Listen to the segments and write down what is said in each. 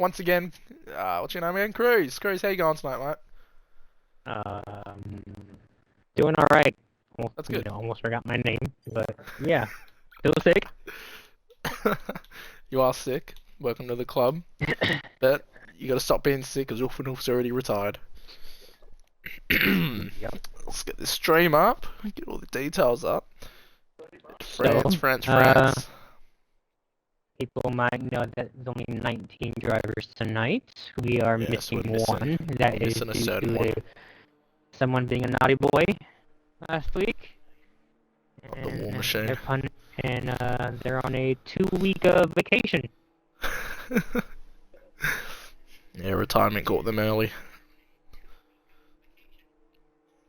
once again, what's your name again? Cruz. Cruz, how you going tonight, mate? Um, Doing all right. Almost, That's good. almost forgot my name, but yeah, still sick. You are sick. Welcome to the club. But you gotta stop being sick because Ulfinulf's already retired. Yep. Let's get this stream up. Get all the details up. So, France, France, France. people might know that there's only 19 drivers tonight. We are Yes, missing we're missing. one. That We're is missing a due certain to one. someone being a naughty boy last week. Of the War And Machine. they're on a 2-week vacation. Yeah, retirement caught them early.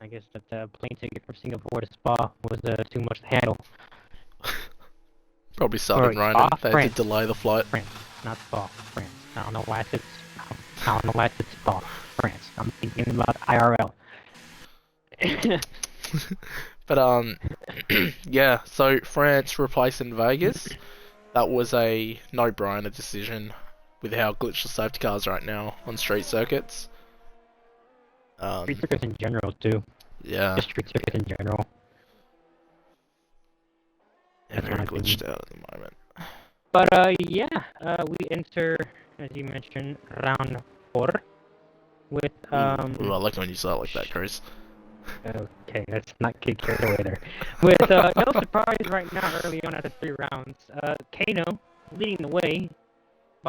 I guess that the plane ticket from Singapore to Spa was too much to handle. Probably started Spa, raining. They had France. to delay the flight. France, not Spa, France. I don't know why it's I don't know why it's Spa, France. I'm thinking about IRL. But yeah. So France replacing Vegas. That was a no-brainer decision with how glitched the safety cars right now on street circuits. Street circuits in general too. Yeah. Just street circuits in general. Yeah, very glitched out at the moment. But yeah, we enter, as you mentioned, round 4 with Ooh, I like when you say it like that, Chris. Okay, let's not get carried away there. With no surprise right now, early on after 3 rounds, Kano leading the way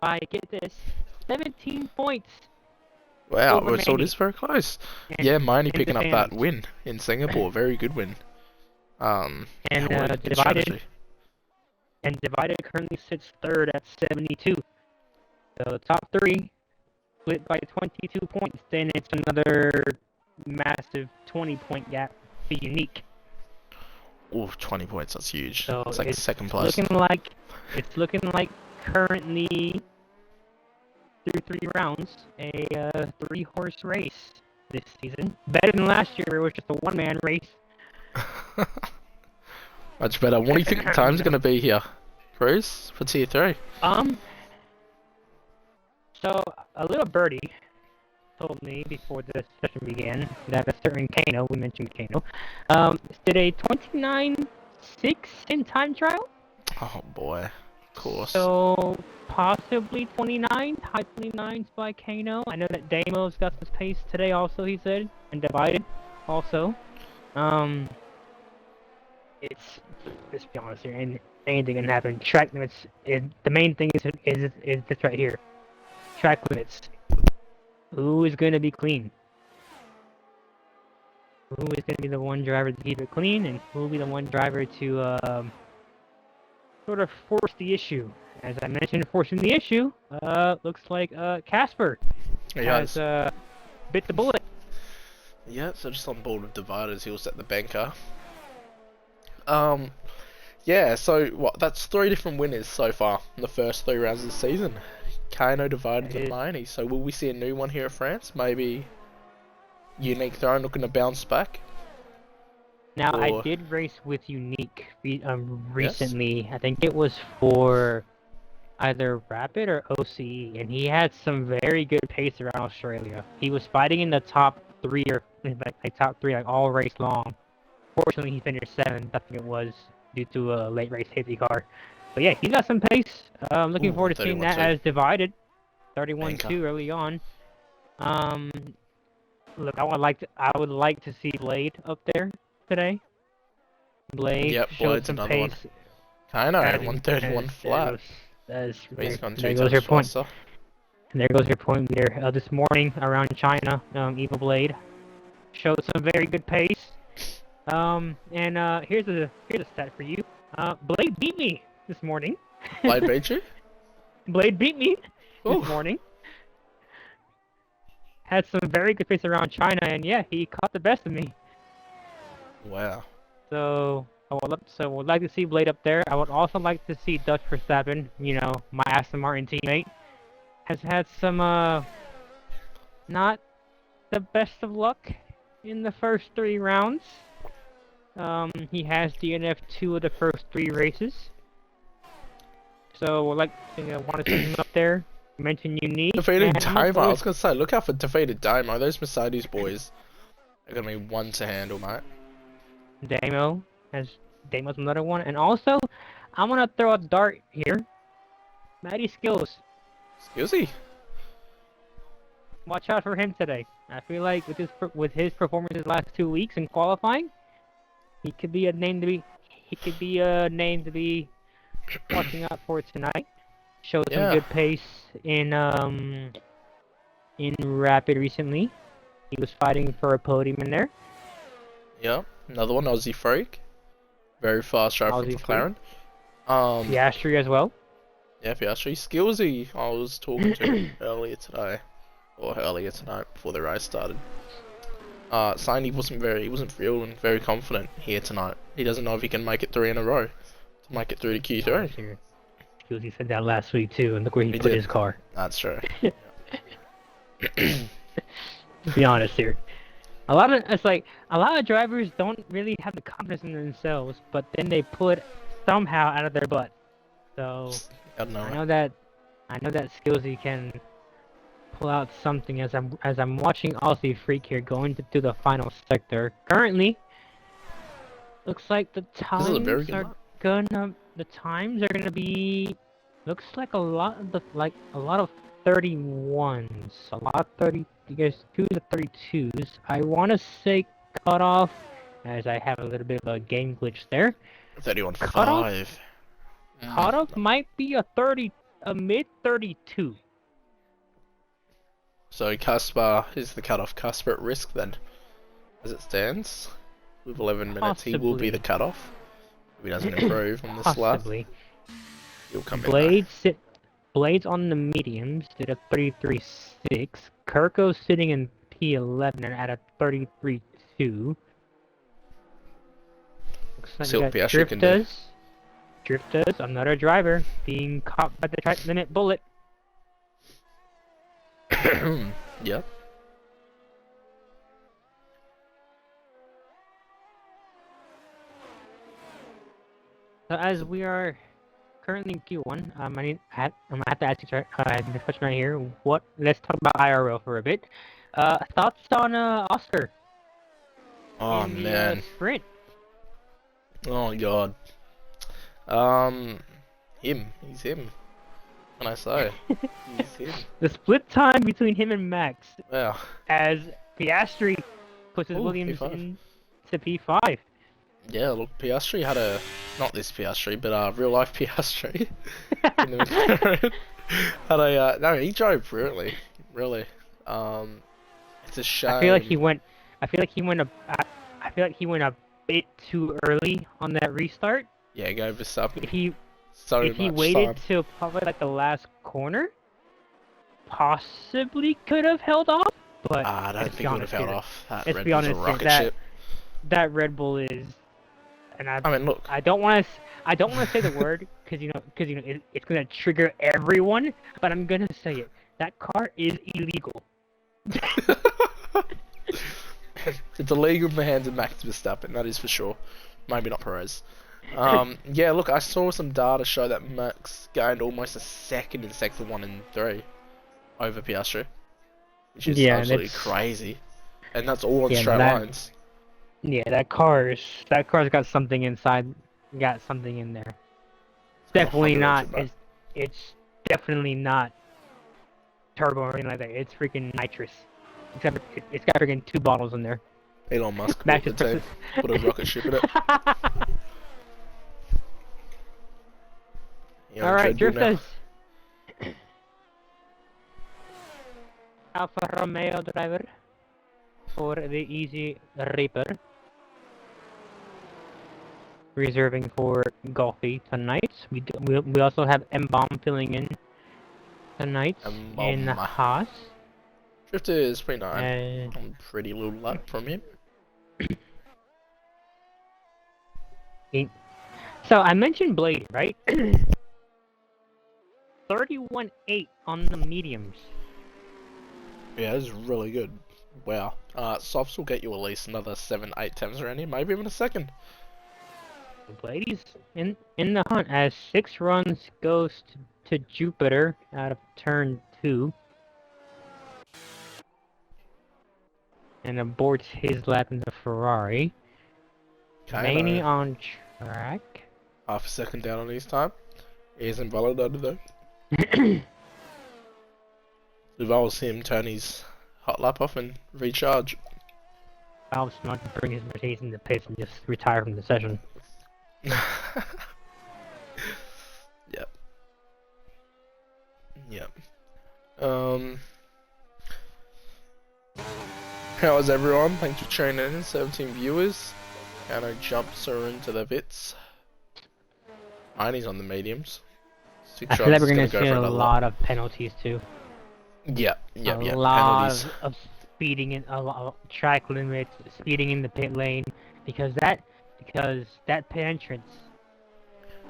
by, get this, 17 points. Wow, over so it Manny. is very close. And Yeah, Miney in picking the up that standings. win in Singapore. Very good win. And yeah, what a good divided strategy. and divided currently sits 3rd at 72. So the top 3 split by 22 points. Then it's another massive 20-point gap to Unique. Ooh, 20 points, that's huge. So It's like it's second place. looking like currently through 3 rounds a 3-horse race this season. Better than last year, where it was just a 1-man race. Much better. What do you think the time's going to be here, Cruz, for tier 3? So a little birdie told me before the session began that a certain Kano, we mentioned Kano, did a 29.6 in time trial. Oh boy, of course. So possibly 29, high 29s by Kano. I know that Damo's got some pace today also, he said, and divided also. Let's be honest here, and anything can happen. Track limits, the main thing is this right here. Track limits. Who is going to be clean? Who is going to be the one driver to keep it clean, and who will be the one driver to sort of force the issue? As I mentioned, forcing the issue, looks like Casper has bit the bullet. Yeah, so just on board with dividers, he'll set the banker. Yeah, so what? That's 3 different winners so far in the first 3 rounds of the season. Kano, divided, and Miney. So will we see a new one here at France? Maybe Unique Throne looking to bounce back? Now, I did race with Unique recently. Yes? I think it was for either Rapid or OCE, and he had some very good pace around Australia. He was fighting in the top 3 or top 3 like all race long. Fortunately, he finished 7th. I think it was due to a late race safety car. But yeah, he got some pace. I'm looking forward to seeing that as divided. 31-2 early on. Look, I would like to see Blade up there today. Blade showed some pace. I know, 131 flat. There goes your point. And there goes your point there. This morning around China, Evil Blade showed some very good pace. Here's a stat for you. Blade beat me this morning. Blade beat you? Blade beat me this morning. Had some very good pace around China, and yeah, he caught the best of me. Wow. So I would like to see Blade up there. I would also like to see Dutch Verstappen, my Aston Martin teammate, has had some not the best of luck in the first 3 rounds. He has DNF 2 of the first 3 races. So I want to see him up there. You mentioned Unique. Defeated and I'm Damo. I gonna was gonna say, look out for defeated Damo. Those Mercedes boys are gonna be one to handle, mate. Damo Damo's another one, and also I'm gonna throw a dart here. Matty Skills. Excuse me. Watch out for him today. I feel like with his performances last 2 weeks in qualifying, he could be a name to be watching out for tonight. Showed some Yeah. good pace in Rapid recently. He was fighting for a podium in there. Yeah. Another one, Aussie Freak. Very fast driver from McLaren. Piastri as well. Yeah, Piastri. Skillsy, I was talking to earlier today. Or earlier tonight before the race started. Saying he wasn't feeling very confident here tonight. He doesn't know if he can make it 3 in a row to make it through to Q3. He said that last week too, and look where he put his car. That's true. Be honest here. A lot of drivers don't really have the confidence in themselves, but then they pull it somehow out of their butt. So I know that Skillsy can pull out something as I'm watching Aussie Freak here going to the final sector. Currently, looks like the times are gonna be. Looks like a lot of 31s, a lot of 30. You guys, 2 to 32s. I want to say cutoff, as I have a little bit of a game glitch there. 31.5. Cutoff might be a mid 32. So Casper is the cutoff. Casper at risk then, as it stands. With 11 minutes, he will be the cutoff. If he doesn't improve on this lap, he'll come in. Blades on the mediums did a 33.6. Kirko's sitting in P11 and at a 33.2. Looks like Drifters, another driver, being caught by the track limit bullet. Yep. So as we are currently in Q1, I'm gonna have to ask you, this question right here. Let's talk about IRL for a bit. Thoughts on Oscar? Oh in the, man. Sprint. Oh god. He's him. What can I say? He's him. The split time between him and Max. Yeah. As Piastri pushes Williams into P5. Yeah, look, Piastri had not this Piastri, but real life Piastri. In the McLaren. No, he drove brilliantly, really. It's a shame. I feel like he went a bit too early on that restart. Yeah, go Verstappen. If he waited till probably like the last corner, possibly could have held off. But I don't think he would have held off. Let's be honest, that Red Bull is. And I mean, look. I don't want to say the word because it's gonna trigger everyone. But I'm gonna say it. That car is illegal. It's illegal in the hands of Max Verstappen, that is for sure. Maybe not Perez. Yeah, look, I saw some data show that Max gained almost a second in sector 1 and 3 over Piastri, which is absolutely crazy. And that's all on straight lines. Yeah, that car's got something inside, got something in there. It's definitely not. It's definitely not turbo or anything like that. It's freaking nitrous. Except it's got freaking 2 bottles in there. Elon Musk put a rocket ship in it. Alright, Drifters. Alfa Romeo driver for the Easy Reaper. Reserving for Golfy tonight. We also have M-Bomb filling in tonight in the Haas. Drifter is pretty nice. Pretty little lap from him. So I mentioned Blade, right? 31.8 on the mediums. Yeah, that's really good. Wow. Softs will get you at least another 7-8 times around here, maybe even a second. Blade's in the hunt as 6 runs goes to to Jupiter out of turn 2. And aborts his lap in the Ferrari. Manny on track. Half a second down on his time. He isn't validated though. If I was him, turn his hot lap off and recharge. I was not to bring his Mercedes in the pits and just retire from the session. Yep. Yep. How is everyone? Thanks for tuning in. 17 viewers. Cano jumps are into the Vits. He's on the mediums. I feel like we're gonna see a lot of penalties too. Yeah. A lot of speeding in a lot of track limits, speeding in the pit lane, because that pit entrance.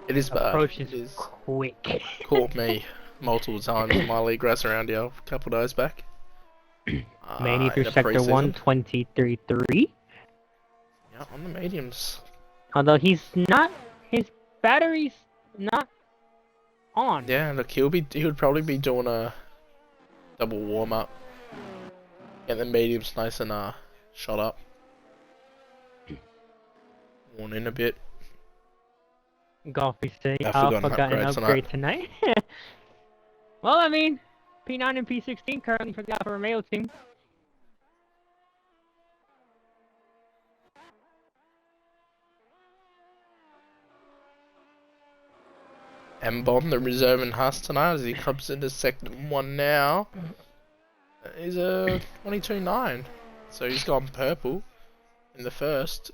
It is bad. Approaches it is quick. Caught me multiple times in my league race around here a couple days back. Manny through sector 1, 23.3. Yeah, on the mediums. Although his battery's not on. Yeah, look, he would probably be doing a double warm up. Get the mediums nice and shot up. Worn in a bit. Golfy say Alpha got an upgrade tonight. Well, I mean, P9 and P16 currently for the Alfa Romeo team. M-Bomb, the reserve in Haas tonight, as he comes into sector 1 now. He's a 22.9, so he's gone purple in the first.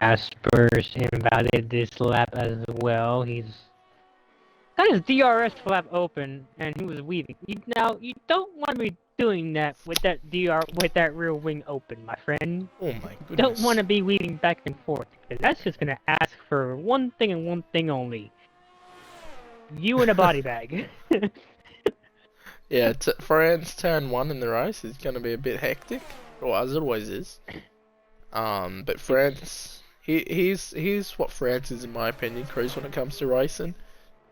Asper's invalid this lap as well. He's got his DRS flap open and he was weaving. Now you don't want to be doing that with that rear wing open, my friend. Oh my goodness. You don't want to be weaving back and forth, because that's just gonna ask for one thing and one thing only. You in a body bag. Yeah, France turn 1 in the race is gonna be a bit hectic, or as it always is. But France, here's what France is in my opinion, Cruz, when it comes to racing.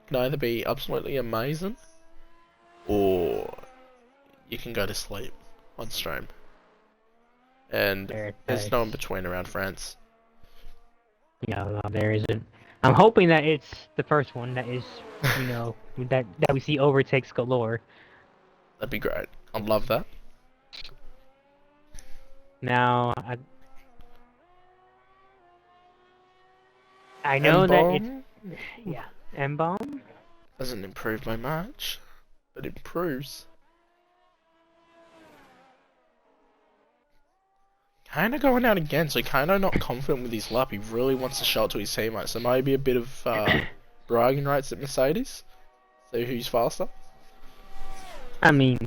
Can either be absolutely amazing, or you can go to sleep on stream. And there's no in between around France. Yeah, no, there isn't. I'm hoping that it's the first one that is, you know, that we see overtakes galore. That'd be great. I'd love that. Now, I know that it's... Yeah, M-Bomb? Doesn't improve by much, but improves. Kinda going out again, so kinda not confident with his lap. He really wants to show it to his teammates. So maybe a bit of bragging rights at Mercedes. See who's faster. I mean,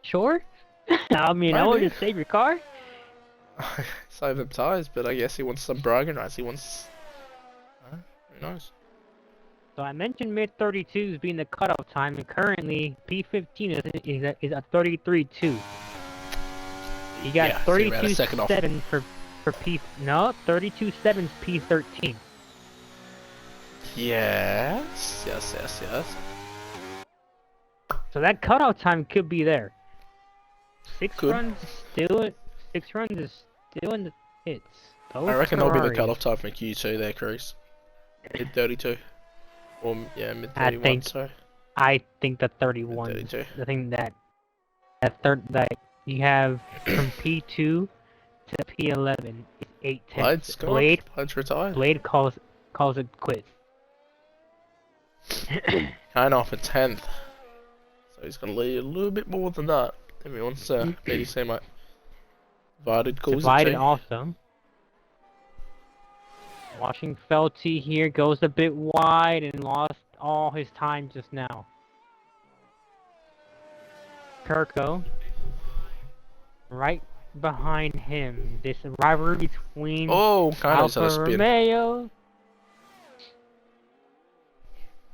sure. I mean, maybe. I would just save your car. Save them tires, but I guess he wants some bragging rights. He wants... who knows? So I mentioned mid-32s being the cutoff time, and currently P15 is at 33.2. You got 32.7 for P... No, 32.7's P13. Yes. So that cutoff time could be there. 6 runs is still in the hits. I reckon that'll be the cutoff time for Q2 there, Cruz. Mid-32. Or, yeah, mid-31, sorry. I think the 31 is the thing that you have from P2 to P11 is 8/10. Blade's retired. Blade calls it quits. Kind of for 10th. So he's going to lead a little bit more than that. If he wants to beat his teammate. Divided also. Watching Felty here goes a bit wide and lost all his time just now. Kirko right behind him. This rivalry between Alfa Romeo.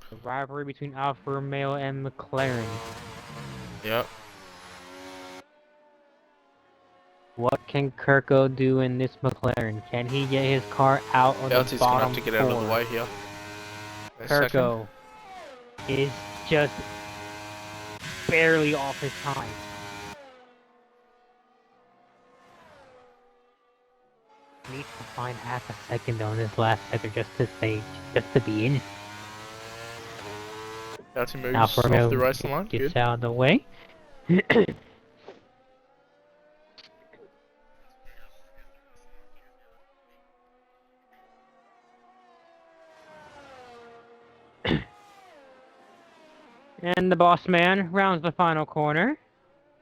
The rivalry between Alfa Romeo and McLaren. Yep. What can Kirko do in this McLaren? Can he get his car out of the bottom Felty's gonna have to get out of the way here. Second. Kirko is just barely off his time. Needs to find half a second on this last sector just to be in. Doughty moves Now off for the racing line. gets Good. out of the way. And the boss man rounds the final corner.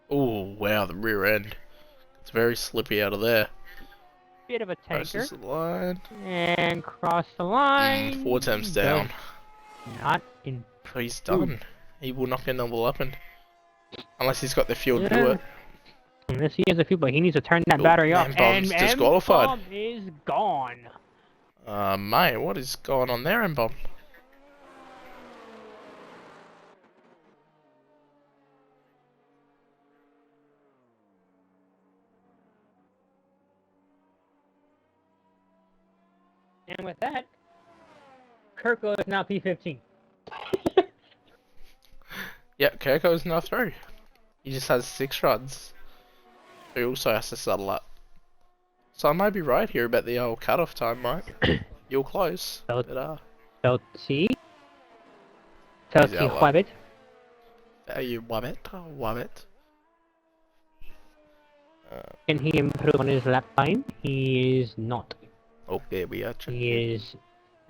Oh wow, the rear end. It's very slippy out of there. Bit of a tanker. Crosses the line. And cross the line. 4 times down. Not in. So he's done. He will not get another weapon. Unless he's got the fuel to do it. Unless he has a fuel, but he needs to turn that battery off. M-bomb's disqualified. M-bomb is gone. Mate, what is going on there, M-bomb? And with that, Kirko is now P15. Yeah, Kirko's now through. He just has 6 runs. He also has to settle up. So I might be right here about the old cutoff time, right? You're close. Felty. He's out, Wabbit. You wabbit. Can he improve on his lap time? He is not. Oh, there we are. He's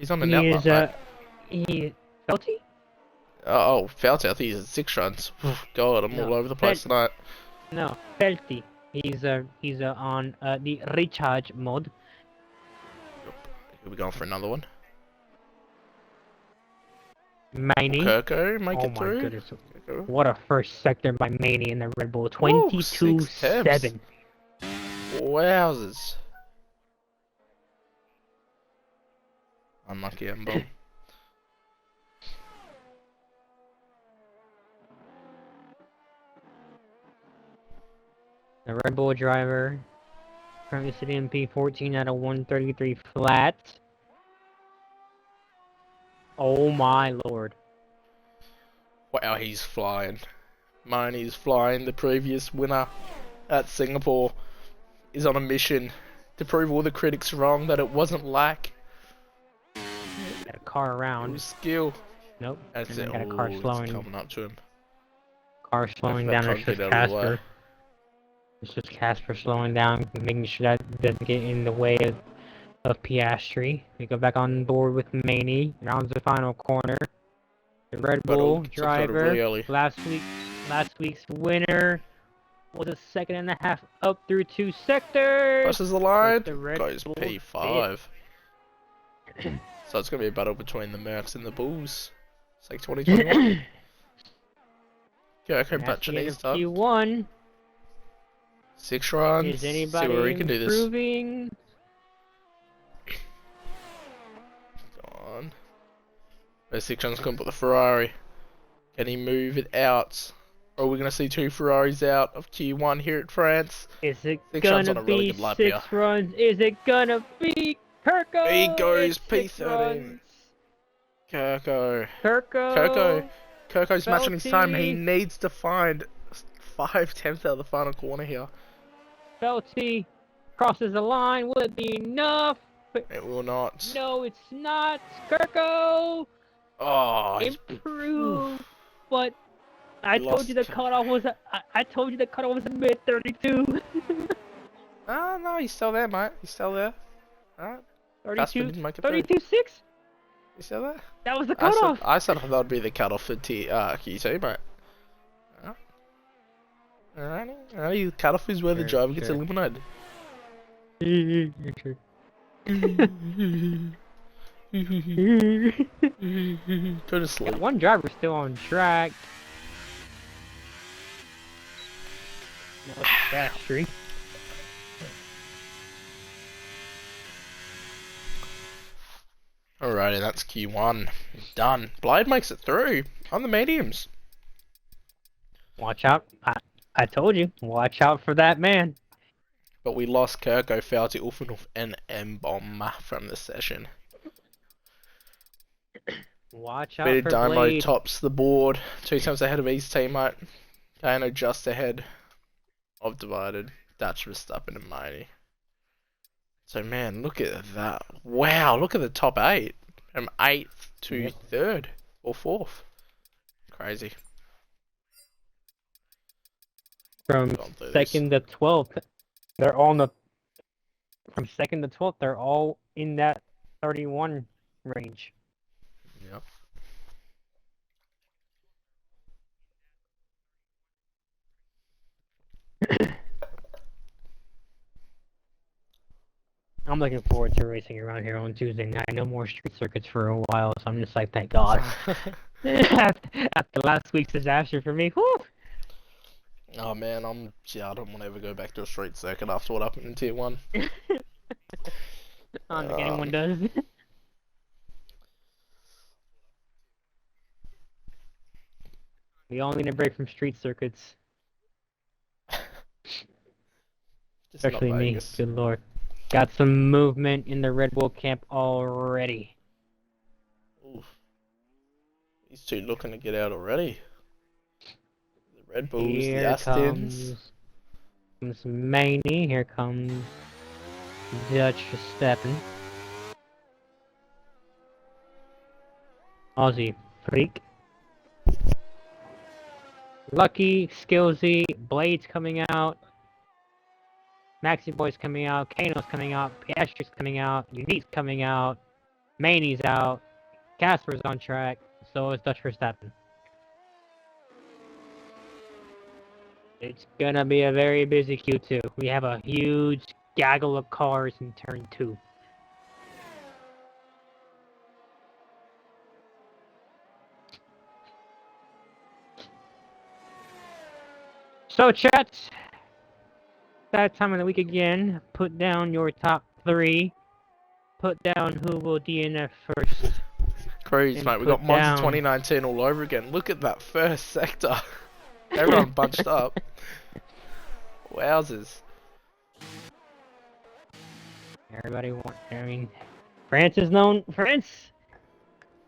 on the outlap, mate. Felty? Oh, Felty, I think he's at 6 runs. God, I'm all over the place tonight. No, Felty. He's on the recharge mode. Here we go for another one. Maney. Kirko, make it through. Oh my goodness. What a first sector by Maney in the Red Bull. 22-7. Wowzers. Unlucky M-bomb. The Red Bull driver currently sitting in P14 at a 133 flat. Oh my lord. Wow, he's flying. Maney's flying. The previous winner at Singapore is on a mission to prove all the critics wrong that it wasn't lack. Got a car around. It was skill. Nope. That's it. Got a car slowing. Coming up to him. Car slowing down. It's just Casper. It's just Casper slowing down, making sure that doesn't get in the way of Piastri. We go back on board with Maney. Rounds the final corner. The Red Bull driver, really last week's winner, was a second and a half up through 2 sectors. Crosses the line. The Red Goes Bull P5. So it's gonna be a battle between the Mercs and the Bulls. It's like 2021. Kirko Patronese done. P1. 6 runs. Is anybody see where he can do this. improving? Go on. Those 6 runs come, but the Ferrari. Can he move it out? Or are we going to see 2 Ferraris out of Q1 here at France? Is it 6 gonna runs on a really be good lap 6 here. runs? Is it gonna be Kirko? He goes It's 6 P13. runs. Kirko's matching his time. He Felty. needs to find 5/10 out of the final corner here. Felty crosses the line. Will it be enough? It will not. No, it's not. Kirko Oh, improved, but I told you the cutoff was I told you the cutoff was a mid 32. no, he's still there, mate. He's still there. Alright. 32, didn't make it through. 32.6. He's still there. That was the cutoff. I said that would be the cutoff for Q2, mate. Alright. The cutoff is where the driver gets eliminated. Go to sleep. One driver still on track. No, it's Piastri. Alrighty, that's Q1. Done. Blade makes it through on the mediums. Watch out. I told you. Watch out for that man. But we lost Kirko, Felty, Ulfanov, and M-bomb from the session. Watch Bit out of for Dynamo Blade. tops the board. 2 times ahead of his teammate. Kano just ahead of Divided. Dutch Verstappen and Mighty. So man, look at that. Wow, look at the top 8. From 8th to 3rd or 4th. Crazy. From 2nd to 12th, they're all in the. From 2nd to 12th, they're all in that 31 range. Yep. I'm looking forward to racing around here on Tuesday night. No more street circuits for a while, so I'm just like, thank God. After last week's disaster for me, whew. Oh man, I don't want to ever go back to a street circuit after what happened in Tier 1. I don't think anyone does. We all need a break from street circuits. Especially me, good lord. Got some movement in the Red Bull camp already. Oof. These two looking to get out already. The Red Bulls, Here the Astons. Comes Maney, here comes Dutch Verstappen. Aussie Freak. Lucky, Skillsy, Blade's coming out. Maxi Boy's coming out, Kano's coming out, Piastri's coming out, Unique's coming out, Maney's out, Casper's on track, so is Dutch Verstappen. It's gonna be a very busy Q2. We have a huge gaggle of cars in turn 2. So chat, that time of the week again, put down your top 3. Put down who will DNF first. Cruise, mate. We got Monza 2019 all over again. Look at that first sector. Everyone bunched up. Wowzers. Everybody I mean, France is known. France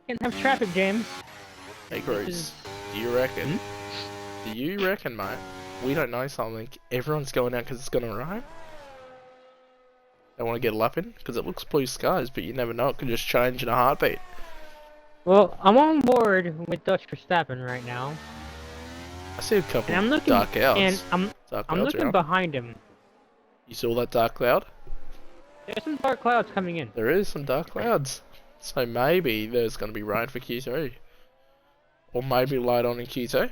can have traffic jams. Hey, Cruise. Do you reckon? Do you reckon, mate? We don't know something. Everyone's going out because it's gonna rain. They want to get a lap in because it looks blue skies, but you never know. It could just change in a heartbeat. Well, I'm on board with Dutch Verstappen right now. I see a couple and I'm looking, dark clouds. And I'm looking behind him. You saw that dark cloud? There's some dark clouds coming in. There is some dark clouds. So maybe there's going to be rain for Q3. Or maybe light on in Q2.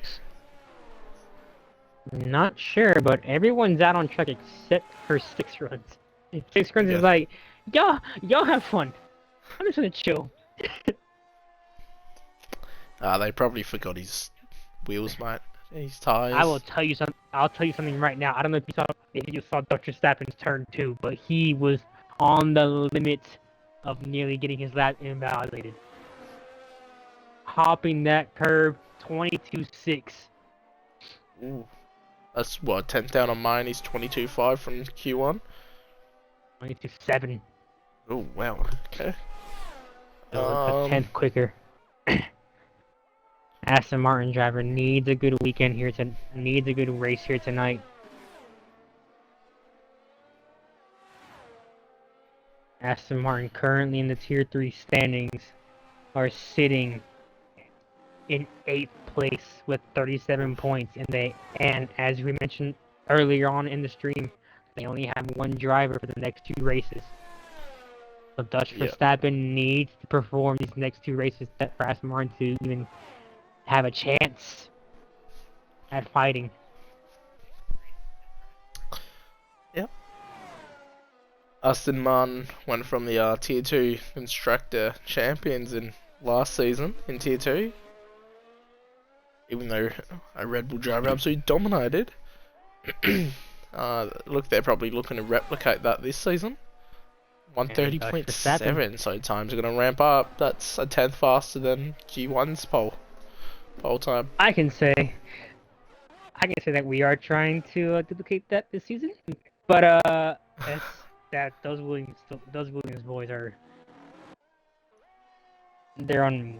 Not sure, but everyone's out on track except for 6 runs. 6 runs is like, y'all have fun. I'm just gonna chill. They probably forgot his wheels, mate. His tires. I will tell you something. I'll tell you something right now. I don't know if you saw Dr. Verstappen's turn 2, but he was on the limit of nearly getting his lap invalidated. Hopping that curve 22.6. Ooh. That's what, 10th down on mine. He's 22.5 from Q1. 22.7. Oh wow. Okay. A 10th quicker. Aston Martin driver needs a good weekend here. Needs a good race here tonight. Aston Martin currently in the Tier 3 standings are sitting in 8th place with 37 points, and as we mentioned earlier on in the stream, they only have 1 driver for the next 2 races. So Dutch Verstappen needs to perform these next 2 races for Aston Martin to even have a chance at fighting. Yep. Aston Martin went from the Tier 2 Constructor Champions in last season in Tier 2. Even though a Red Bull driver absolutely dominated. Look, they're probably looking to replicate that this season. 130.7, so times are going to ramp up. That's a 10th faster than G1's pole time. I can say that we are trying to duplicate that this season, but those Williams boys they're on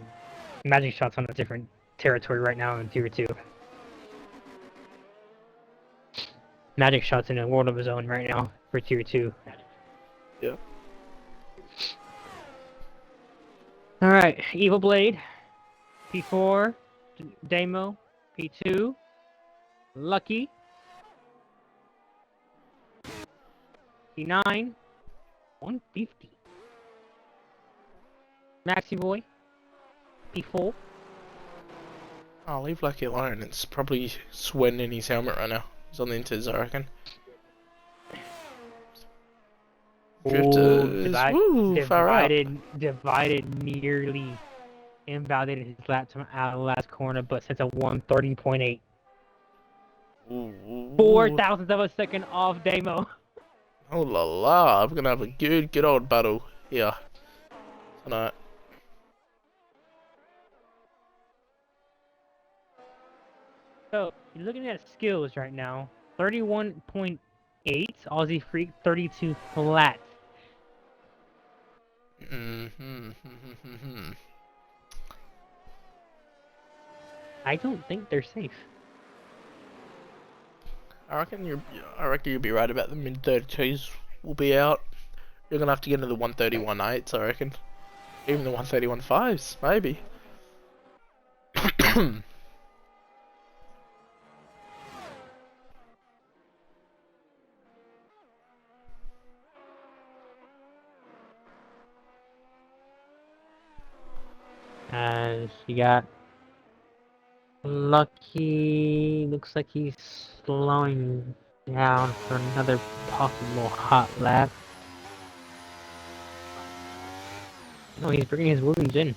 Magic Shot's on a different territory right now in Tier 2. Magic Shot's in a world of his own right now for Tier 2. Yeah. Alright, Evil Blade, P4, Demo, P2, Lucky, P9, 150. Maxi Boy, P4. I'll leave Lucky alone. It's probably sweating in his helmet right now. He's on the inters, I reckon. Drifters. Woo, far out. Divided nearly invalidated his lap time out of the last corner, but sent a 130.8. 4 thousandths of a second off Demo. Oh la la, I'm gonna have a good old battle here tonight. So, you're looking at skills right now. 31.8 Aussie Freak, 32 flat. I don't think they're safe. I reckon you'll be right about the mid 32s will be out. You're gonna have to get into the 131.8s, I reckon. Even the 131.5s, maybe. As you got Lucky, looks like he's slowing down for another possible hot lap. No, he's bringing his wounds in.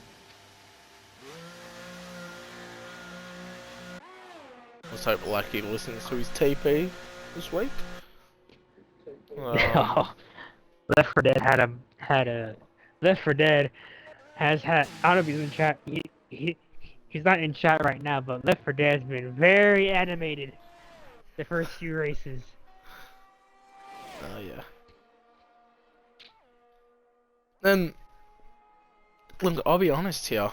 Let's hope Lucky listens to his TP this week. Left 4 Dead had a Left 4 Dead has had. I don't know if he's in chat. He's not in chat right now, but Left 4 Dead has been very animated the first few races. Oh yeah. And look, I'll be honest here.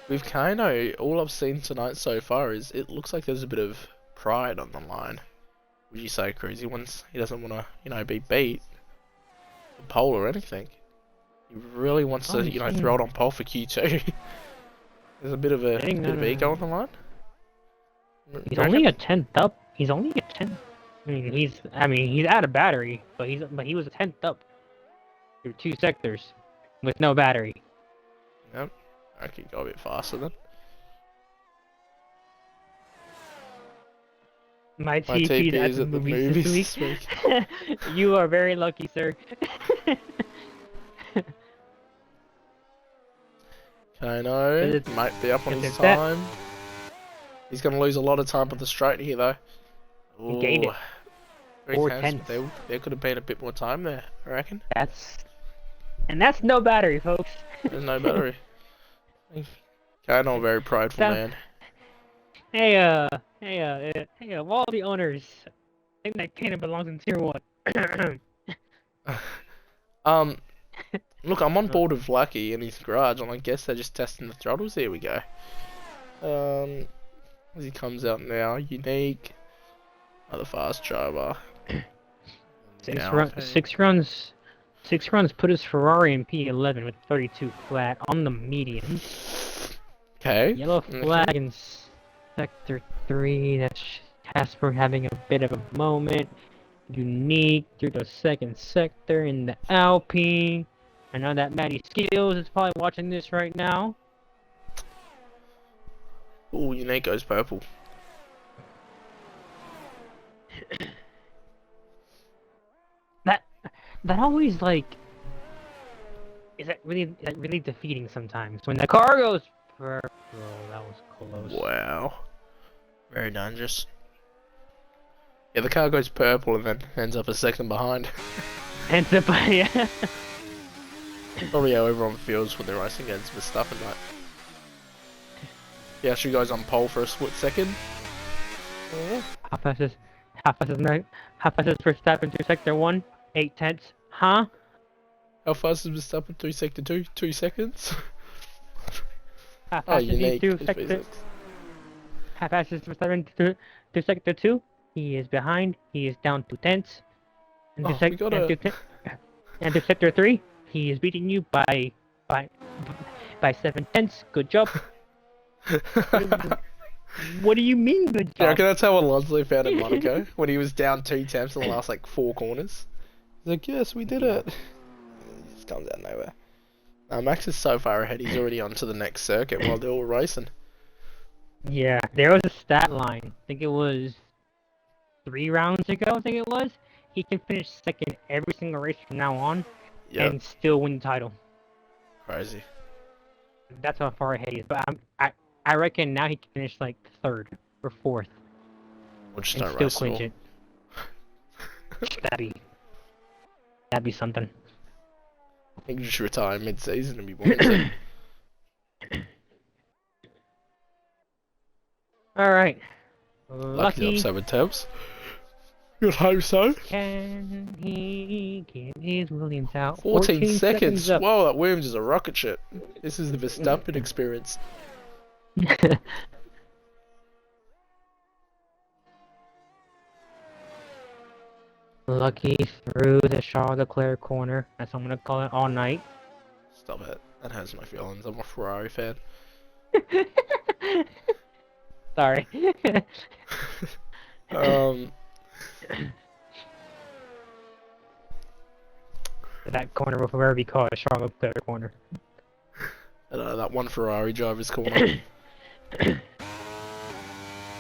With Kano, all I've seen tonight so far is it looks like there's a bit of pride on the line. Would you say, Cruz? He doesn't want to, be beat, pole or anything. He really wants to, throw it on pole for Q2. There's a bit of ego on the line. He's only a 10th up. He's only a 10th. He's out of battery, but he was a 10th up through 2 sectors with no battery. Yep. I could go a bit faster then. My TP is at the movies this week. You are very lucky, sir. Kano might be up on his time. He's going to lose a lot of time on the straight here, though. He gained it. 4/10. There could have been a bit more time there, I reckon. That's no battery, folks. There's no battery. Kano, a very prideful man. Hey, of all the owners, I think that Kano belongs in Tier 1. Look, I'm on board with Lucky in his garage, and I guess they're just testing the throttles. Here we go. As he comes out now, Unique, another fast driver. 6 runs put his Ferrari in P11 with 32 flat on the median. Okay. Yellow flag in Sector 3. That's Casper having a bit of a moment. Unique through the 2nd sector in the Alpine. I know that Matty Skills is probably watching this right now. Ooh, Unique goes purple. That always is that really defeating sometimes when the car goes purple. That was close. Wow. Very dangerous. Yeah, the car goes purple and then ends up a second behind. Ends up, yeah. Probably how everyone feels when they're racing against Verstappen, right? Yeah, she goes on pole for a split second. Yeah. How fast is Verstappen through sector 1? 8/10. Huh? How fast is Verstappen through sector 2? 2 seconds. Half Oh, passes he unique through is sector. physics. Half passes for 7 to sector 2. He is behind. He is down 2/10. And Oh, we got and it. to sector 3. He is beating you by by 7/10. Good job. What do you mean, good Yeah, I job? reckon that's how Alonso found in Monaco when he was down 2 temps in the last like 4 corners. He's like, yes, we did it. He just comes out of nowhere. Max is so far ahead. He's already on to the next circuit while they're all racing. Yeah, there was a stat line. I think it was 3 rounds ago. I think it was. He can finish second every single race from now on, Yep. and still win the title. Crazy. That's how far ahead he is. But I reckon now he can finish like third or fourth, Or just and don't still race at clinch all. it. That'd be something. I think you should retire mid-season and be wanted. All right. Lucky Lucky. up 7 temps. You'd hope so. Can he get his Williams out? 14 seconds. up. Whoa, that Williams is a rocket ship. This is the Verstappen experience. Lucky through the Charles Leclerc corner. That's what I'm gonna call it all night. Stop it. That hurts my feelings. I'm a Ferrari fan. Sorry. That corner will forever be called a Charles Leclerc corner. I don't know, that one Ferrari driver's corner.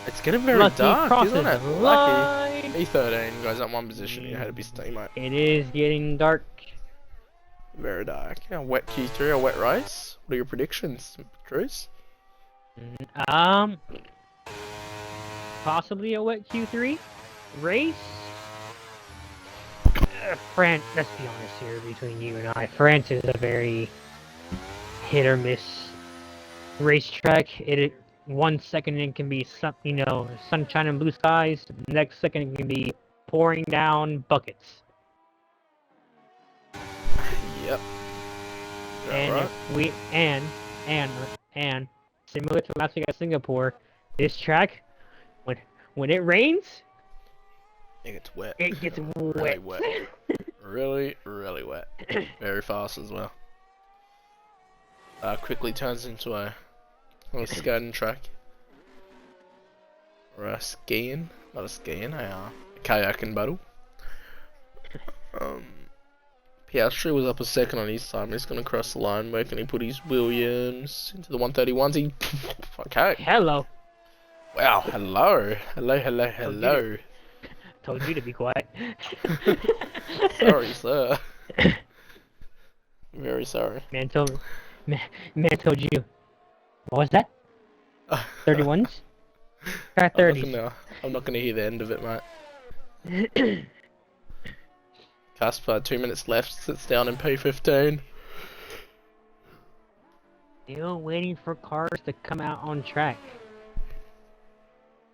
It's getting very Lucky dark, isn't it? Lucky. E13 goes up one position. You had to be teammate. It is getting dark. Very dark. A wet Q3, a wet race. What are your predictions, Cruz? Possibly a wet Q3 race. France, let's be honest here between you and I. France is a very hit or miss racetrack. It 1 second it can be sunshine and blue skies. The next second it can be pouring down buckets. Yep. And Right. if we and similar to last week at Singapore, this track when it rains, It gets wet. it gets Really wet. wet. Really, really wet. Very fast as well. Quickly turns into a skating track. Or a skiing. Not a skiing, a kayaking battle. Piastri was up a second on his time. He's going to cross the line. Where can he put his Williams into the 131s? He... Okay. Hello. Wow, hello. Hello. Told you to be quiet. Sorry, sir. Very sorry. Man told you. What was that? 31s? Try 30s. I'm not gonna hear the end of it, mate. Casper, 2 minutes left, sits down in P15. Still waiting for cars to come out on track.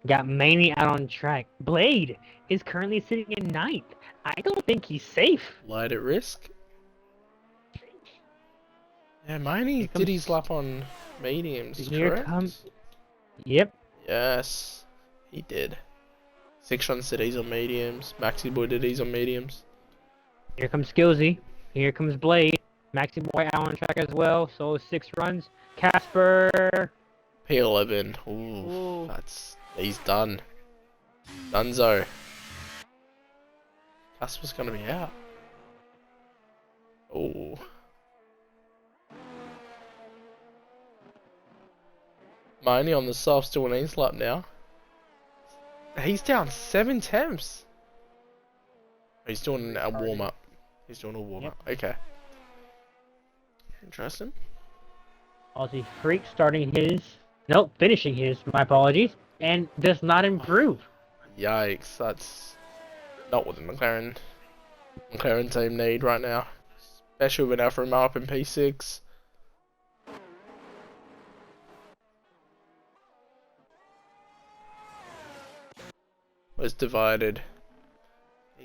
Got Maney out on track. Blade is currently sitting in 9th. I don't think he's safe. Light at risk. Yeah, Maney did his lap on mediums, Here correct? comes. Yep. Yes, he did. 6 said he's on mediums. Maxi Boy did his on mediums. Here comes Skillsy. Here comes Blade. Maxi Boy out on track as well. So 6 runs. Casper. P11. Ooh. He's done. Dunzo. Casper's gonna be out. Oh. Miney on the soft still an ace lap now. He's down 7 temps. He's doing a warm up. He's doing a warm up. Okay. Interesting. Aussie Freak finishing his, my apologies, and does not improve. Yikes, that's not what the McLaren team need right now. Especially with Alfa Romeo up in P6. Was divided.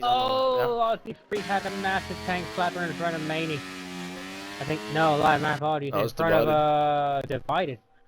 Aussie Freak had a massive tank slapper in front of Maney. I think, no, my apologies. Oh, in front of, Divided.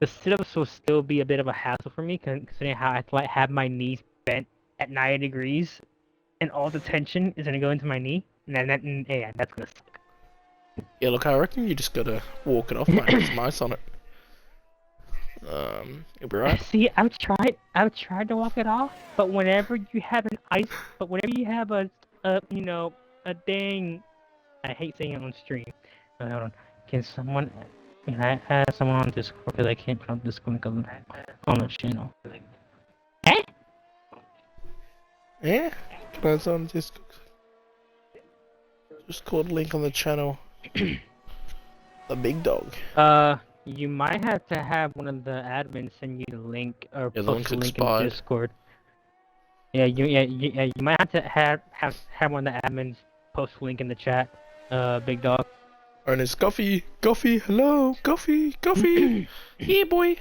the sit-ups will still be a bit of a hassle for me, considering how I have to like have my knees bent at 90 degrees, and all the tension is gonna go into my knee, and yeah, that's gonna suck. Yeah, look, I reckon you just gotta walk it off, mate. There's ice on it. You'll be right. See, I've tried to walk it off, but whenever you have whenever you have you know, a dang, I hate saying it on stream. Hold on, can someone, can I add someone on Discord because I can't put on Discord on the channel. Eh? Yeah? Can I on just called link on the channel. The big dog. You might have to have one of the admins send you the link or Yeah, the post link's a link in expired. Discord. Yeah, you might have to have one of the admins post a link in the chat. Big dog. And it's Goffy, hello, Goffy. Here, boy.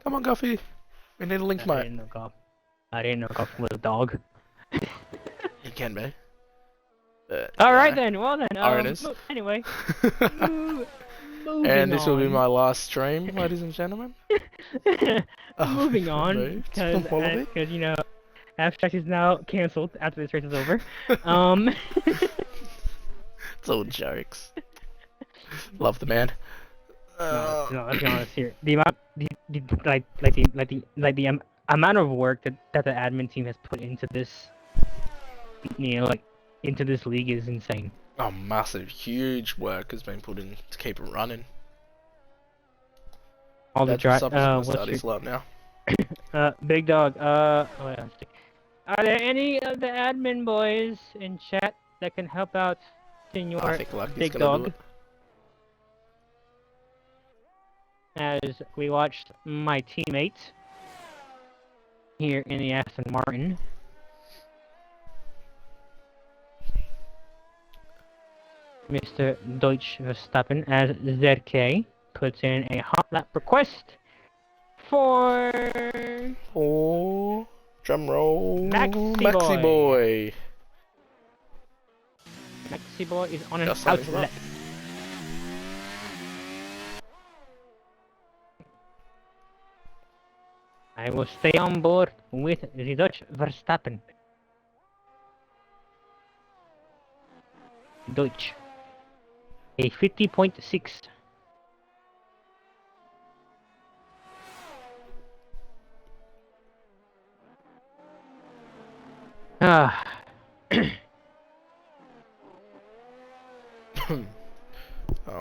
Come on, Goffy. We need a link, mate. I didn't know Golf was a dog. He can be. Alright then, well then, anyway. And this will be my last stream, ladies and gentlemen. Moving on, because you know, Abstract is now cancelled after this race is over. It's all jokes. Love the man. No, let's be honest here. The amount of work that the admin team has put into this, you know, like into this league is insane. Oh, massive, huge work has been put in to keep it running. All the drive. What's your... now? Big dog. Are there any of the admin boys in chat that can help out Senor Big Dog? As we watched my teammate here in the Aston Martin. Mr. Deutsch Verstappen as ZK puts in a hot lap request for drum roll Maxi Boy. Maxi Boy is on an outlet. I will stay on board with the Dutch Verstappen. Deutsch. A 50.6.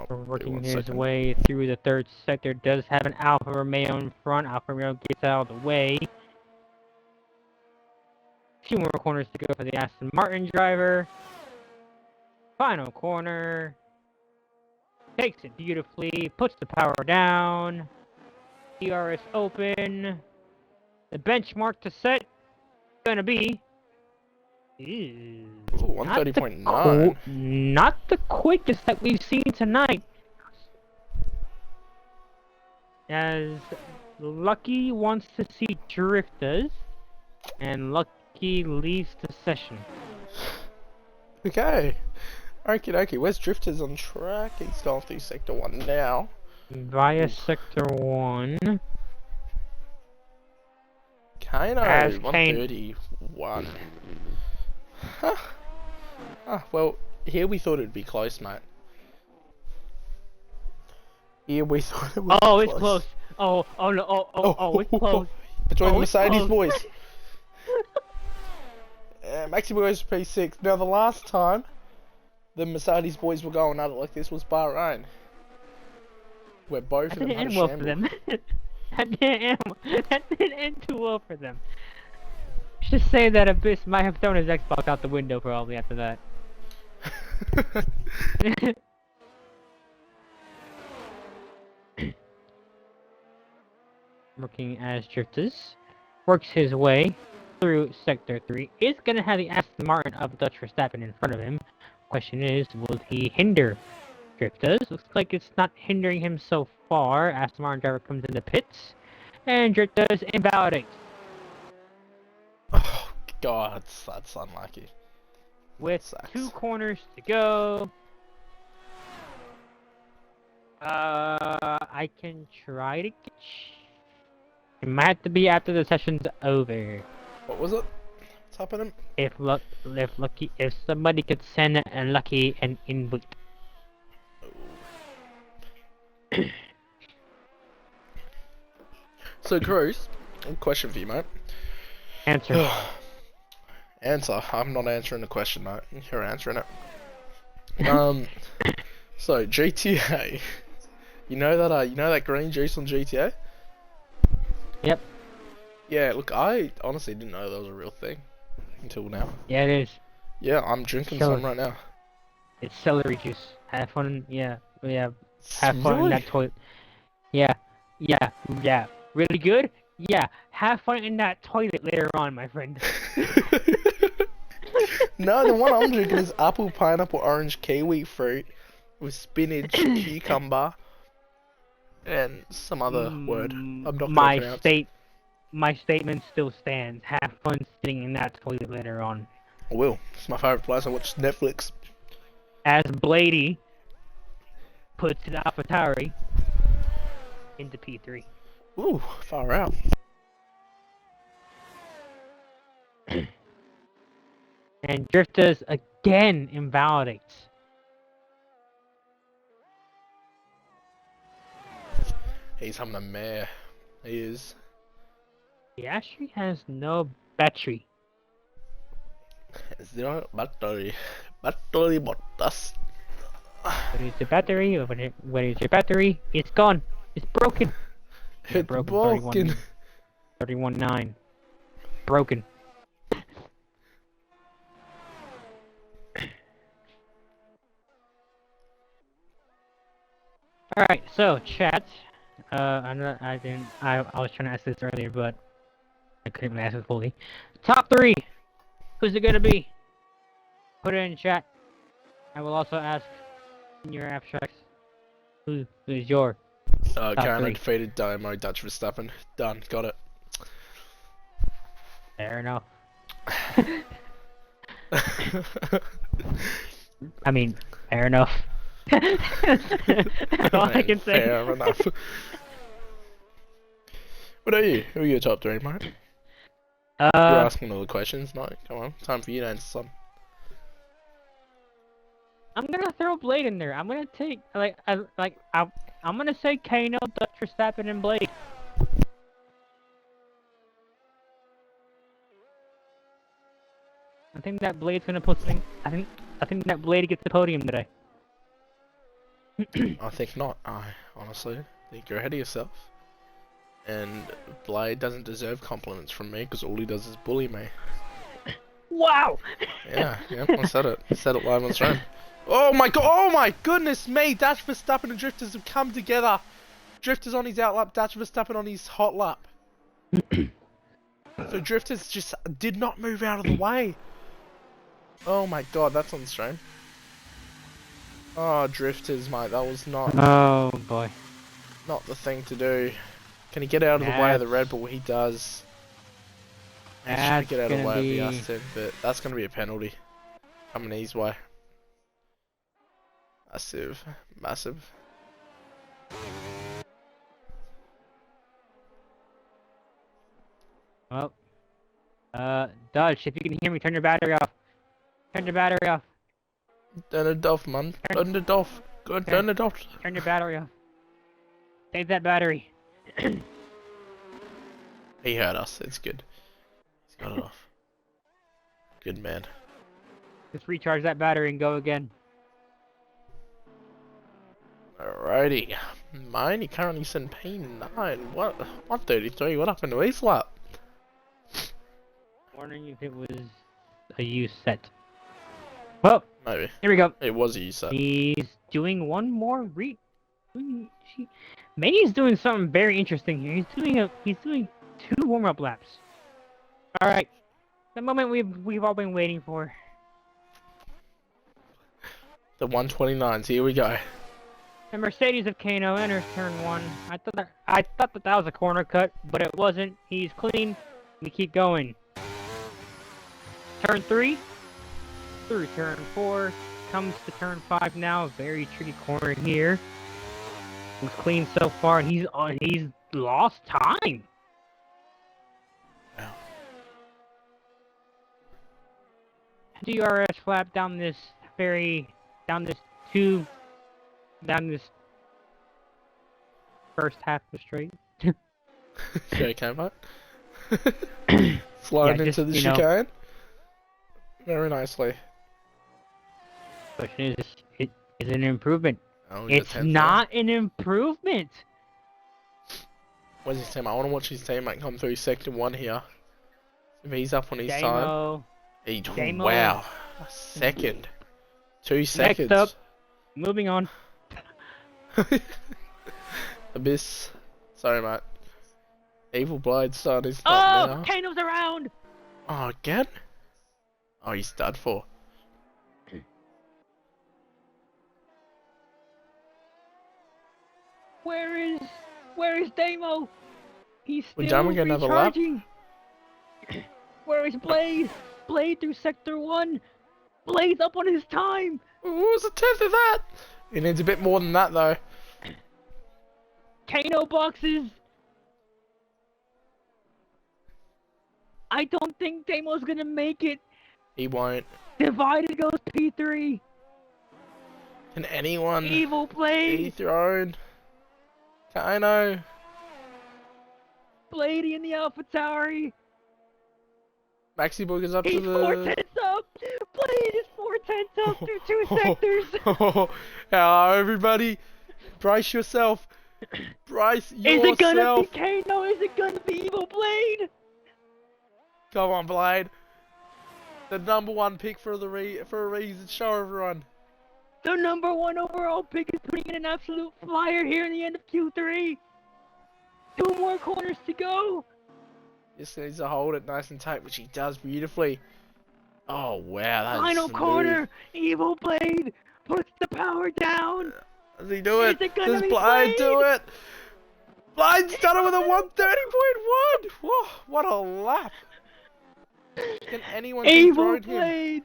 Working his way through the third sector, does have an Alfa Romeo in front. Alfa Romeo gets out of the way. Few more corners to go for the Aston Martin driver. Final corner. Takes it beautifully, puts the power down. DRS open. The benchmark to set gonna be 130.9. Not the quickest that we've seen tonight. As Lucky wants to see drifters, and Lucky leaves the session. Okay. Okie dokie, where's Drifters on track? He's going through Sector 1 now. Via Sector 1. Kano, 131. Huh. Ah, well, here we thought it'd be close, mate. Here we thought it was close. It's close. Oh no, it's close. Between the Mercedes boys. Maxi Boys P6. Now, the last time the Mercedes boys were going at it like this was Bahrain, where both of them had a shamble. That didn't end too well for them. Just say that Abyss might have thrown his Xbox out the window probably after that. Working as Drifters, works his way through Sector 3, is going to have the Aston Martin of Dutch Verstappen in front of him. Question is, will he hinder Drifters? Looks like it's not hindering him so far. Aston Martin driver comes in the pits, and Drifters invalidates. Oh god, that's unlucky. With 2 corners to go. I can try to get. It might have to be after the session's over. What was it? What's happening? If somebody could send a lucky an invite. So, Cruz, a question for you, mate. Answer. Answer. I'm not answering the question, mate. You're answering it. So GTA. You know that green juice on GTA? Yep. Yeah. Look, I honestly didn't know that was a real thing until now. Yeah, it is. Yeah, I'm drinking some right now. It's celery juice. Have fun. Yeah. Have fun in Really? that toilet. Yeah. Really good? Yeah. Have fun in that toilet later on, my friend. No, the one I'm drinking is apple, pineapple, orange, kiwi fruit with spinach, cucumber, and some other word I'm not gonna pronounce. My statement still stands. Have fun sitting in that toilet later on. I will. It's my favourite place. I watch Netflix. As Blady puts the AlphaTauri into P3. Ooh, far out. And Drifters again invalidates. He's having a mare. He is. He actually has no battery. Zero battery. Battery botas. What is the battery? What is your battery? It's gone. It's broken. It's broken. 31.9. Broken. Alright, so chat. I was trying to ask this earlier, but I couldn't ask it fully. Top 3! Who's it gonna be? Put it in chat. I will also ask in your abstracts who's your top Karen 3. defeated Dynamo Dutch Verstappen. Done. Got it. Fair enough. I mean, fair enough. That's all I can say. Fair enough. What are you? Who are your top 3, mate? You're asking all the questions, no? Come on, time for you to answer some. I'm gonna throw Blade in there. I'm gonna take I'm gonna say Kano, Dutch Verstappen, and Blade. I think that Blade's gonna put something. I think that Blade gets the podium today. I think not. I honestly think you're ahead of yourself. And Blade doesn't deserve compliments from me because all he does is bully me. Wow! Yeah, I said it. I said it live on stream. Oh my goodness me! Dutch Verstappen and Drifters have come together. Drifters on his out lap, Dutch Verstappen on his hot lap. So Drifters just did not move out of the way. Oh my god, that's on stream. Oh, Drifters, mate, that was not... Oh boy. Not the thing to do. Can he get out of the way of the Red Bull? He does. He's trying to get out of the way of the Aston, but that's going to be a penalty. Coming his way. Massive. Massive. Well, Dutch, if you can hear me, turn your battery off. Turn your battery off. Turn it off, man. Turn it off. Go turn it off. Turn your battery off. Save that battery. He heard us. It's good. He's got it off. Good man. Just recharge that battery and go again. Alrighty. Mine, he currently sent P9. What? 133. What happened to his lap? Wondering if it was a use set. Well, Maybe. Here we go. It was a use set. He's doing one more Maybe he's doing something very interesting here. He's doing 2 warm-up laps. All right, the moment we've all been waiting for. The 129s. Here we go. The Mercedes of Kano enters turn 1. I thought that was a corner cut, but it wasn't. He's clean. We keep going. Turn 3. Through turn 4. Comes to turn 5 now. Very tricky corner here. Looks clean so far. He's lost time. Wow. DRS flap down this first half of the straight. You okay, mate? Sliding into the chicane. Very nicely. Question is it an improvement? Oh, it's not an improvement. Where's his teammate? I want to watch his teammate come through second one here. If he's up on his time. Wow. A second. 2 seconds. Next up. Moving on. Abyss. Sorry, mate. Evil Blade started his now. Oh, Kano's around! Oh, again? Oh, he's done for. Where is Damo? He's still recharging. Where is Blade? Blade through Sector 1. Blade's up on his time. What was a tenth of that? He needs a bit more than that, though. Kano boxes. I don't think Damo's gonna make it. He won't. Divided goes P3. Can anyone Evil Blade be thrown? Kano. Bladey in the Alpha Tauri. Maxi Book is up to the... 4/10 up! Blade is 4/10 up through 2 sectors! Hello, everybody. Brace yourself. Brace yourself. Is it gonna be Kano? Is it gonna be Evil Blade? Come on, Blade. The #1 pick for a reason. Show everyone. The #1 overall pick is putting in an absolute flyer here in the end of Q3. 2 more corners to go. Just needs to hold it nice and tight, which he does beautifully. Oh wow, that's final smooth. corner. Evil Blade puts the power down. Does he do it? Does Blade do it? Blade's done it with a 130.1. Whoa, what a lap! Can anyone Evil Blade,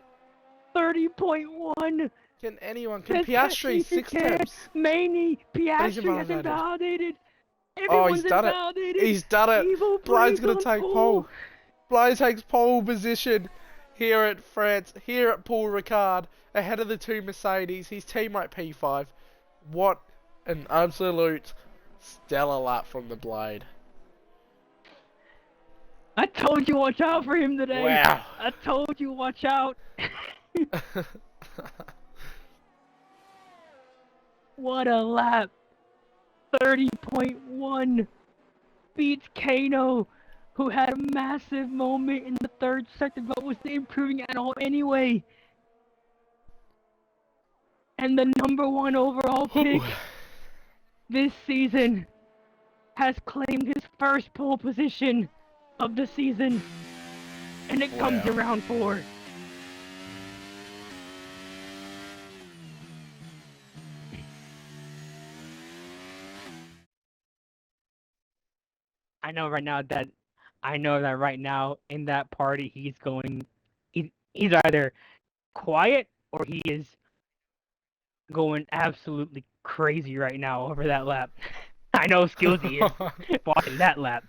30.1. Can anyone? Can Piastri 6 temps? Maney, Piastri has invalidated. Oh, he's done it. He's done it. Blade's gonna take pole. Blade takes pole position here at France, here at Paul Ricard, ahead of the 2 Mercedes. His teammate P5. What an absolute stellar lap from the Blade. I told you watch out for him today. Wow. I told you watch out. What a lap. 30.1 beats Kano, who had a massive moment in the 3rd sector but was improving at all anyway. And the #1 overall pick this season has claimed his first pole position of the season. And it comes around 4. I know that right now in that party he's either quiet or he is going absolutely crazy right now over that lap. I know Skillsy is watching that lap.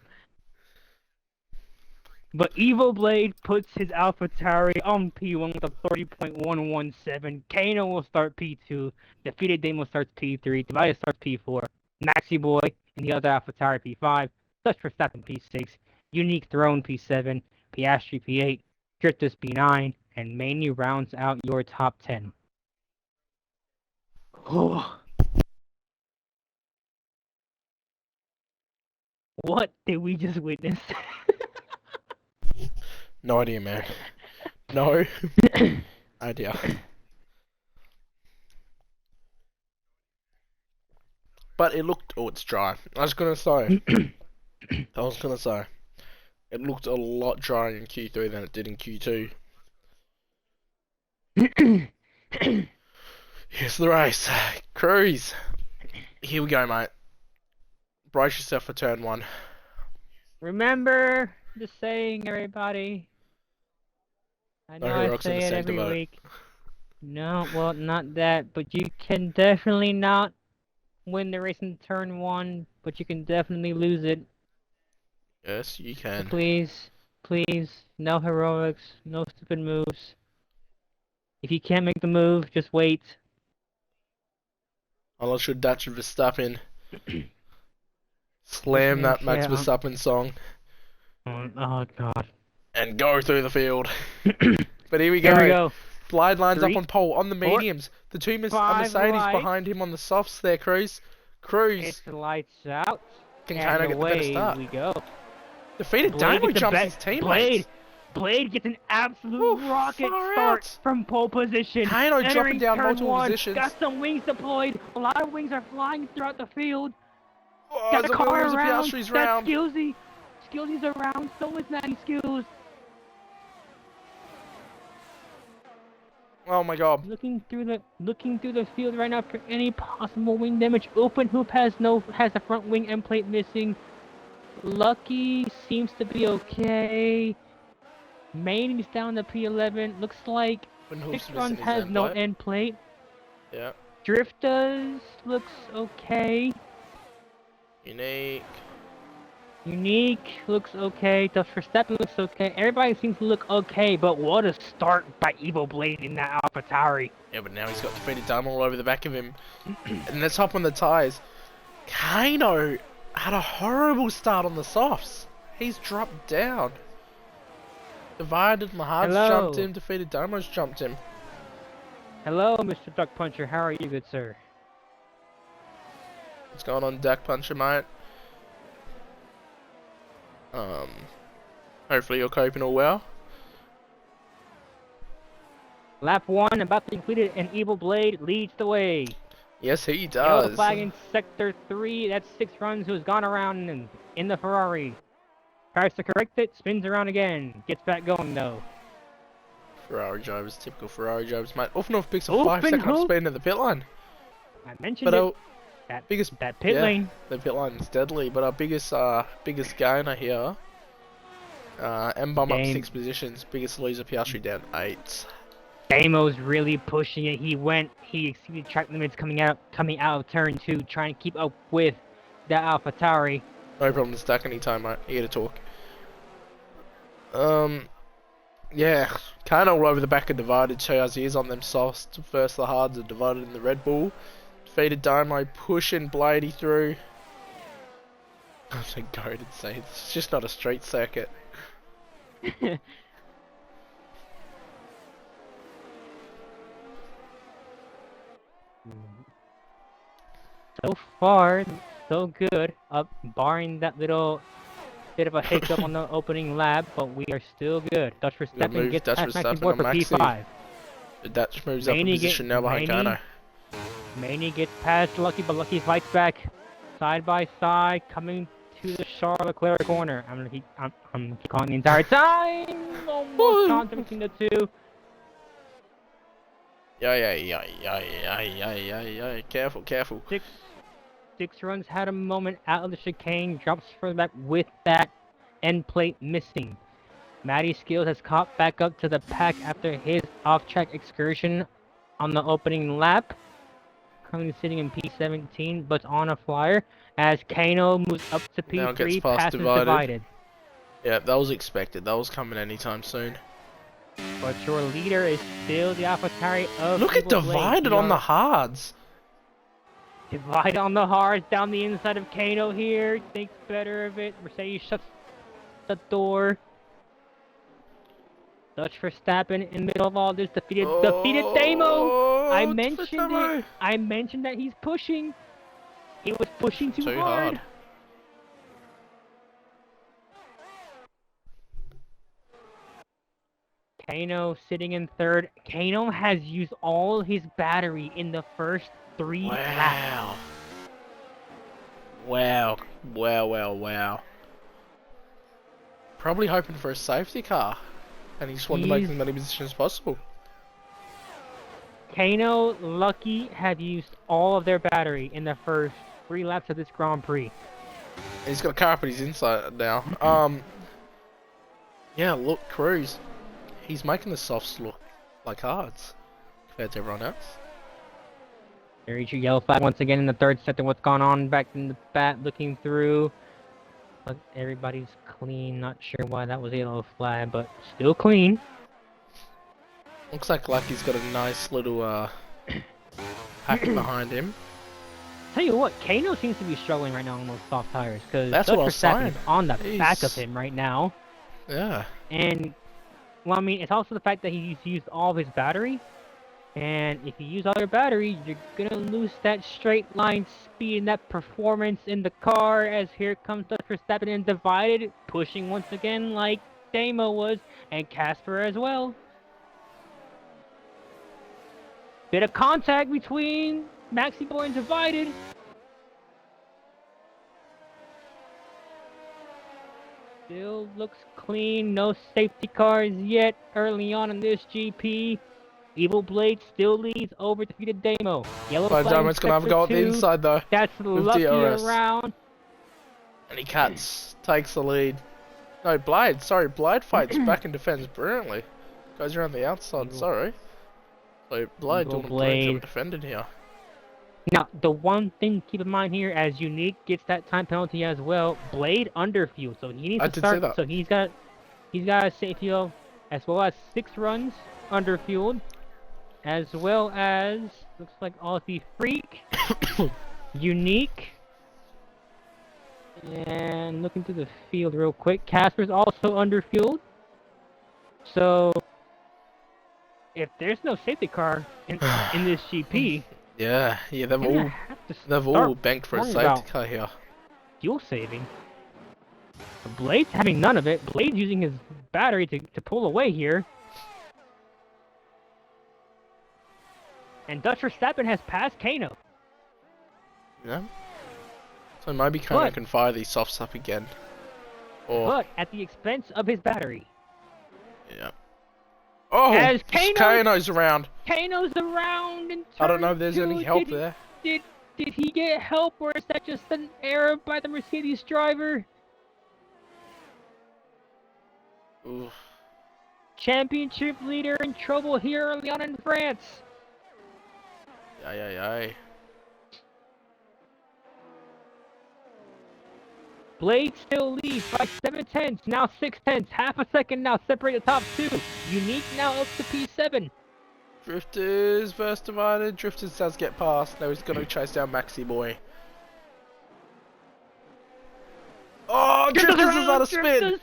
But Evil Blade puts his Alpha Tauri on P1 with a 30.117. Kano will start P2. Defeated Damo starts P3. Tobias starts P4. Maxi Boy and the other Alpha Tauri P5. Dutch Verstappen P6, Unique Throne P7, Piastri P8, Driftus P9, and Maney rounds out your top 10. Oh. What did we just witness? No idea, man. No idea. But it looked... Oh, it's dry. I was gonna say... It looked a lot drier in Q3 than it did in Q2. Here's the race. Cruise. Here we go, mate. Brace yourself for turn 1. Remember the saying, everybody. I know I say it every week. No, well, not that, but you can definitely not win the race in turn 1, but you can definitely lose it. Yes, you So can. please, please, no heroics, no stupid moves. If you can't make the move, just wait. Unless you're Dutch Verstappen. Slam Unfortunately, that Max yeah. Verstappen song Oh god. and go through the field. But here we Here we go. go. Blind lines up 3, on pole on the 4, mediums. The two 5 Mercedes right. behind him on the softs there, Cruz. Cruz It's lights out. can And kind of get the better away start. we go. Defeated Blade Dynamo gets a jumps his teammates. Blade gets an absolute Woo, rocket far start out. from pole position. Kano dropping Entering down turn multiple 1. positions. Got some wings deployed. A lot of wings are flying throughout the field. Oh, Got a the car Williams and around. Piastri's That's round. Skillsy. Skillsy's around. So is Natty Skills. Oh my god. Looking through the field right now for any possible wing damage. Open Hoop has the front wing end plate missing. Lucky seems to be okay. Main's down to P11. Looks like Six Runs has no end plate. Yeah. Drifters looks okay. Unique looks okay. The Verstappen looks okay. Everybody seems to look okay, but what a start by Evil Blade in that AlphaTauri. Yeah, but now he's got defeated Dynamo all over the back of him. And let's hop on the tyres. Kano had a horrible start on the softs. He's dropped down. Divided and Lahards jumped him. Defeated Dynamo's jumped him. Hello, Mr. Duck Puncher. How are you, good sir? What's going on, Duck Puncher, mate? Hopefully you're coping all well. Lap 1 about to be completed, and Evil Blade leads the way. Yes, he does. Yellow flag in sector 3. That's 6 Runs who's gone around in the Ferrari. Tries to correct it, spins around again. Gets back going though. Ferrari drivers, typical Ferrari drivers, mate. Offenhoff picks a 5-second up speed into the pit line. I mentioned it. That pit lane. The pit line is deadly, but our biggest gainer here, M-Bum up 6 positions, biggest loser Piastri down 8. Damo's really pushing it. He exceeded track limits coming out of turn 2, trying to keep up with the AlphaTauri. No problem to stack anytime, mate. Here to talk. Yeah, kind of all over the back of divided. Show as he is on them softs. First the hards are divided in the Red Bull. Defeated Dynamo pushing Bladey through. I'm so goated to say it's just not a street circuit. So far, so good. Barring that little bit of a hiccup on the opening lap, but we are still good. Dutch Verstappen gets past Maxi Boy for P5. The Dutch moves up a position now behind Kano. Maney gets past Lucky, but Lucky fights back. Side by side, coming to the Charles Leclerc corner. I'm gonna keep calling the entire time. Almost contact between the two. Yeah. Careful. Six Runs had a moment out of the chicane, drops further back with that end plate missing. Matty Skills has caught back up to the pack after his off-track excursion on the opening lap. Currently sitting in P17, but on a flyer as Kano moves up to P3, passes divided. Yeah, that was expected. That was coming anytime soon. But your leader is still the AlphaTauri of Look at divided on the hards. Divided on the hards down the inside of Kano here. Thinks better of it. Mercedes shuts the door. Dutch Verstappen in the middle of all this defeated Damo. I mentioned it. I mentioned that he's pushing. He was pushing too hard. Kano sitting in third. Kano has used all his battery in the first 3 laps. Wow. Probably hoping for a safety car. And he just wanted to make as many positions as possible. Kano, Lucky have used all of their battery in the first 3 laps of this Grand Prix. He's got a car up his inside now. Yeah, look, Cruz. He's making the softs look like hards compared to everyone else. There is your yellow flag once again in the third sector. What's going on back in the back? Looking through. But everybody's clean. Not sure why that was a yellow flag, but still clean. Looks like Lucky's got a nice little pack behind him. Tell you what, Kano seems to be struggling right now on those soft tires because That's what I was saying. is on the back of him right now. Yeah. And well, I mean, it's also the fact that he's used all of his battery. And if you use all your battery, you're gonna lose that straight line speed and that performance in the car. As here comes Dutch Verstappen and Divided, pushing once again like Damo was, and Casper as well. Bit of contact between Maxi Boy and Divided. Still looks clean, no safety cars yet early on in this GP. Evil Blade still leads over defeated Damo. Yellow flag Diamond's gonna have a go at the inside though. That's lucky around. And he takes the lead. No, Blade, sorry, Blade fights back and defends brilliantly. Goes around the outside, sorry. So Blade doing a great job defending here. Now, the one thing to keep in mind here, as Unique gets that time penalty as well, Blade underfueled, so he needs to start. So he's got a safety of as well as 6 runs underfueled, as well as looks like Aussie Freak, Unique, and looking through the field real quick, Casper's also underfueled. So if there's no safety car in this GP. Yeah, they've all banked for a safety car here. Fuel saving. Blade's having none of it. Blade's using his battery to pull away here. And Dutch Verstappen has passed Kano. Yeah. So maybe Kano can fire these softs up again. But at the expense of his battery. Yeah. Oh, as Kano's around. Kano's around in turn I don't know if there's any help there. Did he get help, or is that just an error by the Mercedes driver? Oof. Championship leader in trouble here early on in France. Yay. Blade still leads by 7/10, now 6/10, half a second now separate the top 2. Unique now up to P7. Drifters versus Divided. Drifters does get past. Now he's going to chase down Maxi Boy. Oh, Drifters is out of spin.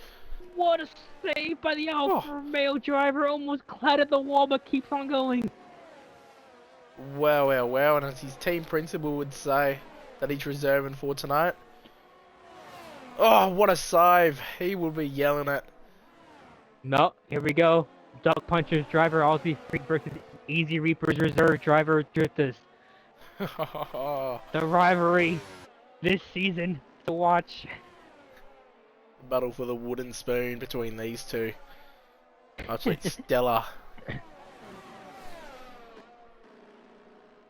What a save by the Alfa Romeo driver. Almost clattered the wall, but keeps on going. Wow. And as his team principal would say that he's reserving for tonight. Oh, what a save. He will be yelling at. No, here we go. Duck Puncher's driver, Aussie Freak versus Easy Reaper's reserve driver, Drifters. The rivalry this season to watch. Battle for the wooden spoon between these two. Absolutely stellar.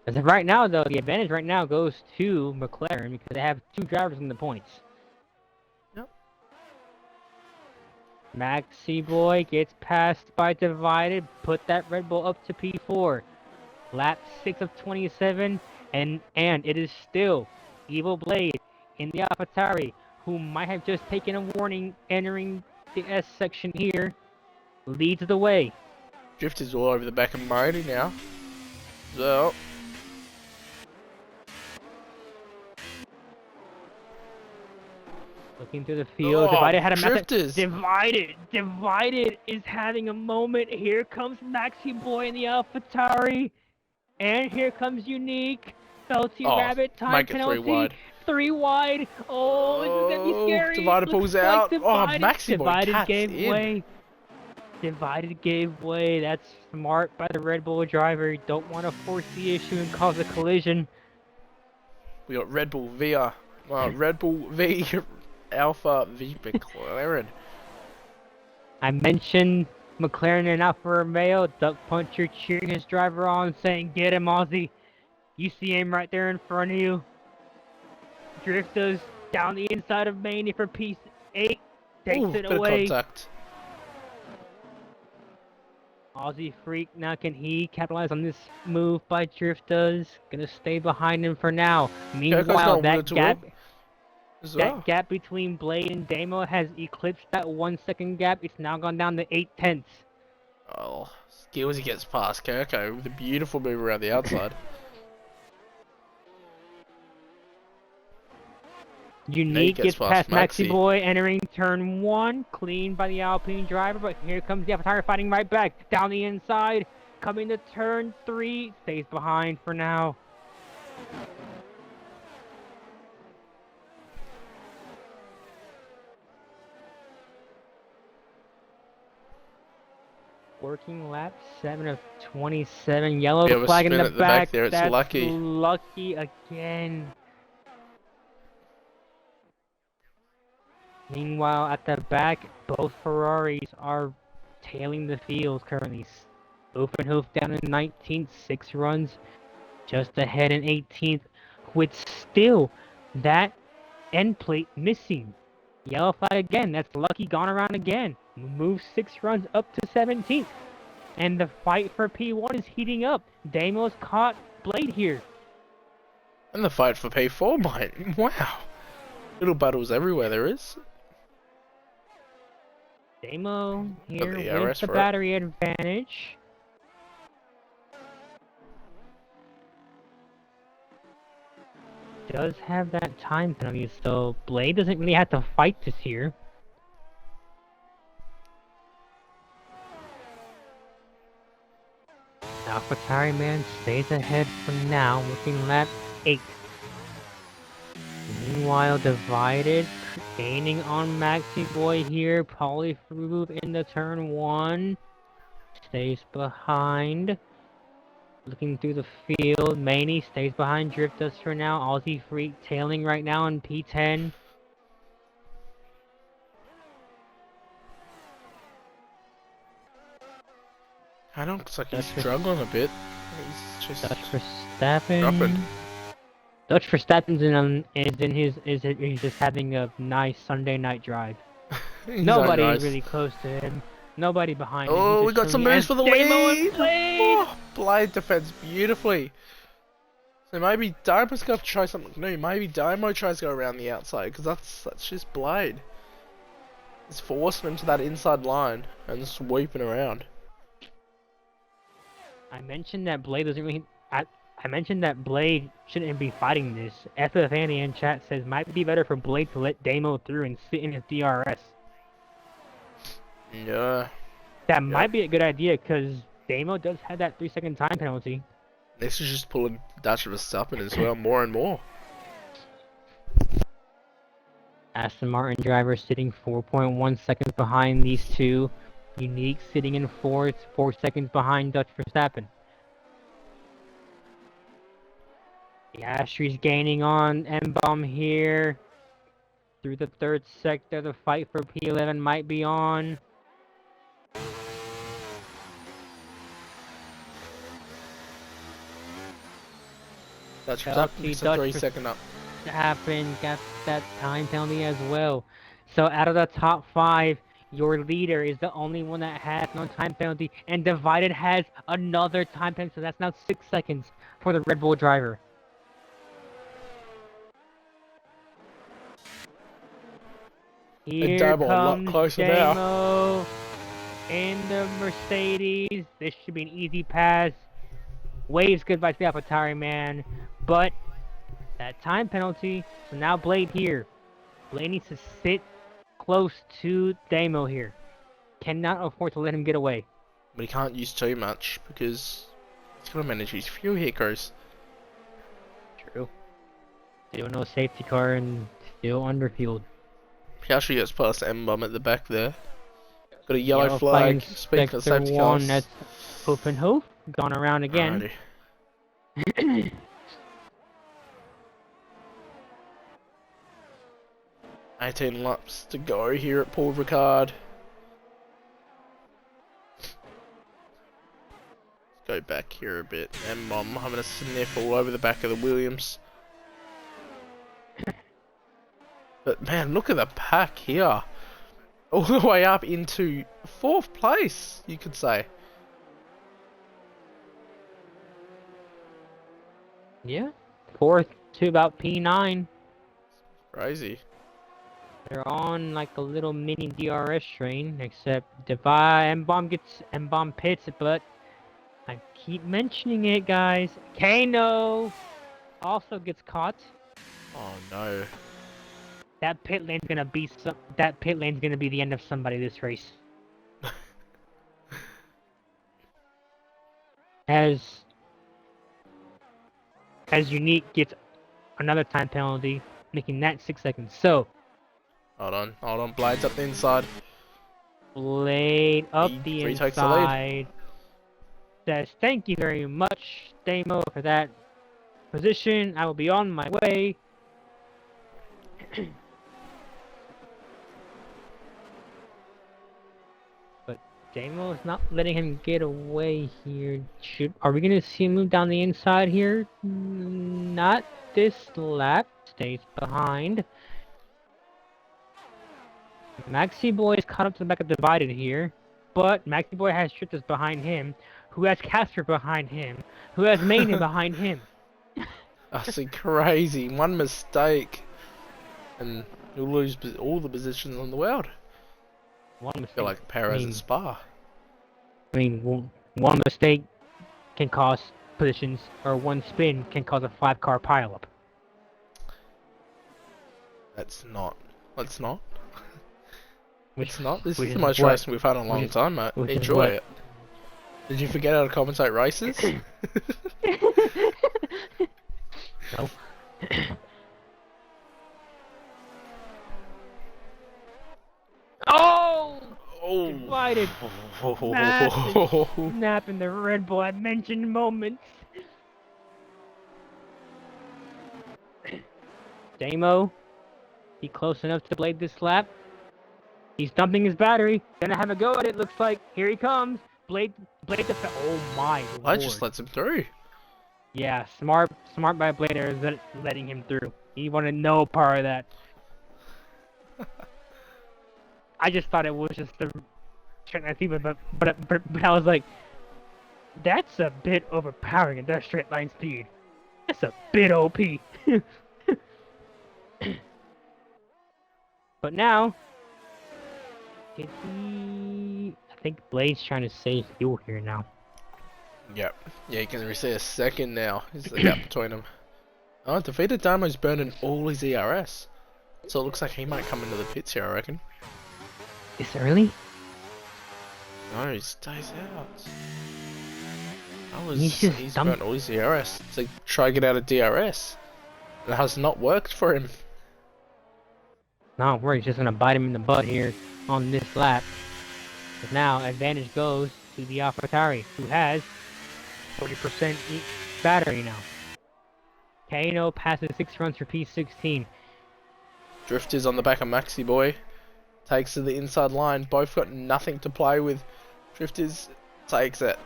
As of right now, though, the advantage right now goes to McLaren because they have 2 drivers in the points. Yep. Maxi Boy gets passed by Divided, put that Red Bull up to P4. Lap 6 of 27, and it is still Evil Blade in the AlphaTauri, who might have just taken a warning entering the S section here, leads the way. Drifters all over the back of Marty now. So. Looking through the field, Divided had a Drifters. Divided is having a moment. Here comes Maxi Boy in the AlphaTauri, and here comes Unique. Felty Rabbit time penalty. 3 wide. Oh, this is gonna be scary. Divided pulls out. Maxi Boy Divided gave way. Divided gave way. That's smart by the Red Bull driver. You don't want to force the issue and cause a collision. We got Red Bull v Alpha v McLaren. I mentioned McLaren and Alfa Romeo. Duck Puncher cheering his driver on, saying, "Get him, Aussie. You see him right there in front of you." Drifters down the inside of Maney for P8. Takes it away. Contact. Aussie Freak, now can he capitalize on this move by Drifters? Gonna stay behind him for now. Kirko's Meanwhile, going will to will as well. that gap between Blade and Damo has eclipsed that 1 second gap. It's now gone down to 8/10. Oh, skills he gets past Kirko with a beautiful move around the outside. Unique gets past Maxi Boy, entering turn 1, clean by the Alpine driver, but here comes the Avatar fighting right back, down the inside, coming to turn 3, stays behind for now. Working lap 7 of 27, yellow flag in the back there. It's that's lucky. Lucky again. Meanwhile, at the back, both Ferraris are tailing the field currently. Openhoof down in 19th, 6 runs, just ahead in 18th, with still that end plate missing. Yellow flag again, that's Lucky gone around again. Moves 6 runs up to 17th. And the fight for P1 is heating up. Damo's caught Blade here. And the fight for P4 might. Wow. Little battles everywhere there is. Damo here with the battery advantage. Does have that time penalty, so Blade doesn't really have to fight this here. AlphaTauri man stays ahead for now, looking lap 8. Meanwhile, Divided gaining on Maxi Boy here. Polyfruit into turn 1. Stays behind. Looking through the field. Maney stays behind Drifters for now. Aussie Freak tailing right now in P10. I don't looks like he's struggling a bit. He's just Dutch Verstappen. Dutch Verstappen is just having a nice Sunday night drive. Nobody really close to him. Nobody behind him. Oh, we got some moves for the lead! Oh, Blade defends beautifully. So maybe Daimo's got to try something new. Maybe Daimo tries to go around the outside, because that's just Blade. It's forcing him to that inside line and sweeping around. I mentioned that Blade doesn't really... I mentioned that Blade shouldn't be fighting this. FF Andy in chat says might be better for Blade to let Damo through and sit in his DRS. Yeah. That might be a good idea because Damo does have that 3-second time penalty. This is just pulling Dutch Verstappen as well, more and more. Aston Martin driver sitting 4.1 seconds behind these two. Unique sitting in 4 seconds behind Dutch Verstappen. Piastri's gaining on M-Bomb here. Through the 3rd sector, the fight for P11 might be on. Dutch Verstappen gets a 3-second up. Happened, got that time penalty as well. So out of the top 5, your leader is the only one that has no time penalty, and Divided has another time penalty, so that's now 6 seconds for the Red Bull driver. Here comes Damo in the Mercedes. This should be an easy pass. Waves goodbye to the AlphaTauri man, but that time penalty. So now Blade here. Blade needs to sit close to Damo here. Cannot afford to let him get away. But he can't use too much because he's got to manage his fuel here, Chris. True. Still no safety car and still underfueled. Piastri gets past M-Bomb at the back there. Got a yellow flag. Speaking of safety cars. That's Openhoof. Gone around again. 18 laps to go here at Paul Ricard. Let's go back here a bit. M-Bomb having a sniff all over the back of the Williams. But man, look at the pack here. All the way up into 4th place, you could say. Yeah. Fourth to about P9. Crazy. They're on like a little mini DRS train, except Defy M-Bomb pits it, but I keep mentioning it, guys. Kano also gets caught. Oh no. That pit lane's gonna be the end of somebody this race. As Unique gets another time penalty, making that 6 seconds. So Hold on. Blades up the inside. Blade up He the retakes the lead. inside. Says thank you very much, Damo, for that position. I will be on my way. But Damo is not letting him get away here. Are we gonna see him move down the inside here? Not this lap. Stays behind. Maxi Boy is caught up to the back of Divided here, but Maxi Boy has Drifters behind him, who has Casper behind him, who has Mayne behind him. That's crazy. One mistake, and you'll lose all the positions in the world. One I mistake. feel like Perez and Spa. I mean, one mistake can cost positions, or one spin can cause a 5-car pileup. Let's not. It's not. This Which is is the most what- racing we've had in a long time, mate. which is Enjoy what- it. Did you forget how to commentate races? No. Oh! Oh! Divided. Snap in the Red Bull I mentioned moments. Damo, he close enough to Blade this lap. He's dumping his battery. Gonna have a go at it. Looks like here he comes. Blade. Oh my I lord! just lets him through. Yeah, smart by Blader letting him through. He wanted no part of that. I just thought it was just the but I was like, that's a bit overpowering at that straight line speed. That's a bit OP. But now, did he? I think Blade's trying to save fuel here now. Yep. Yeah, you can see a second now. Is the gap between them. Oh, defeated Damo's burning all his ERS. So it looks like he might come into the pits here, I reckon. This early? No, he stays out. He's burnt all his ERS to try to get out of DRS. It has not worked for him. No, he's just gonna bite him in the butt here on this lap. But now, advantage goes to the AlphaTauri, who has 40% battery now. Kano passes 6 runs for P16. Drifters on the back of Maxi Boy. Takes to the inside line. Both got nothing to play with. Drifters takes it.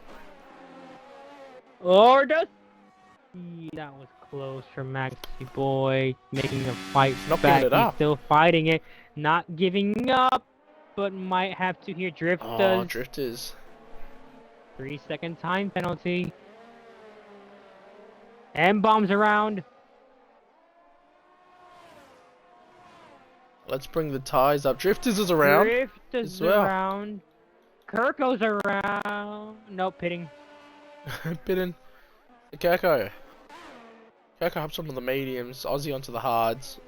Or does that was close for Maxi Boy, making a fight Not back. giving it up. He's still fighting it, not giving up, but might have to hear Drifters. Oh, Drifters. 3-second time penalty. And bombs around. Let's bring the ties up. Drifters is around. Drifters as well. around. Kirko's around. Nope, pitting. Bitten. Kirko. Kirko hops onto the mediums. Aussie onto the hards.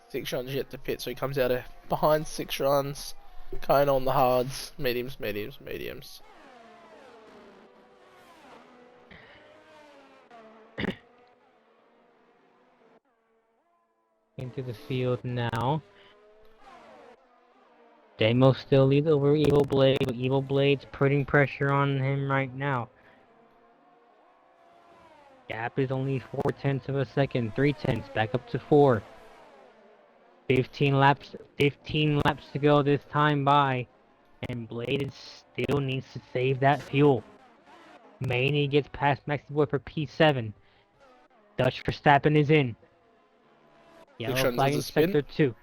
6 runs yet to pit, so he comes out of behind 6 runs. Kona on the hards. Mediums. Into the field now. Damo still leads over Evil Blade, but Evil Blade's putting pressure on him right now. Gap is only 4/10 of a second, 3/10, back up to 4. 15 laps to go this time by, and Blade still needs to save that fuel. Maney gets past Maxi Boy for P7. Dutch Verstappen is in. Yellow flag in sector 2.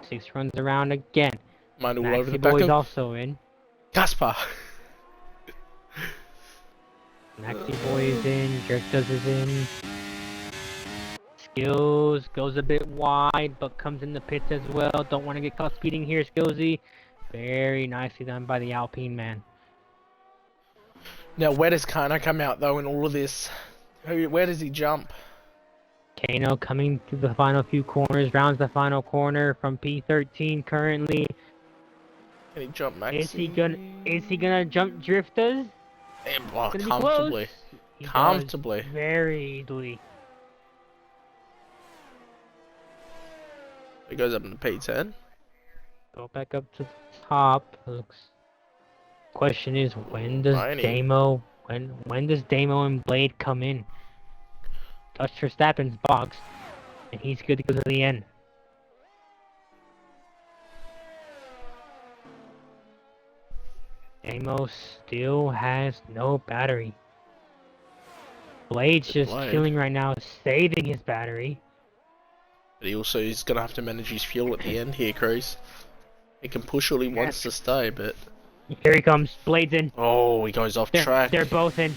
6 runs around again. Mind all over the Maxi back Boy's of also in. Gaspar. Maxi Boy is in. Jerk Does is in. Skills goes a bit wide, but comes in the pits as well. Don't want to get caught speeding here, Skillsy. Very nicely done by the Alpine man. Now, where does Kano come out though in all of this? Where does he jump? Kano coming through the final few corners, rounds the final corner from P13 currently. Can he jump Maxi? Is he gonna jump drifters? Oh, comfortably. Comfortably. Very easily. He goes up into P10. Go back up to the top. Looks. Question is, when does Damo and Blade come in? Touch Verstappen's box, and he's good to go to the end. Damo still has no battery. Blade's just chilling right now, saving his battery. But he also is going to have to manage his fuel at the end here, Cruz. He can push all he wants to stay, but... Here he comes, Blade's in. Oh, he goes off track. They're both in.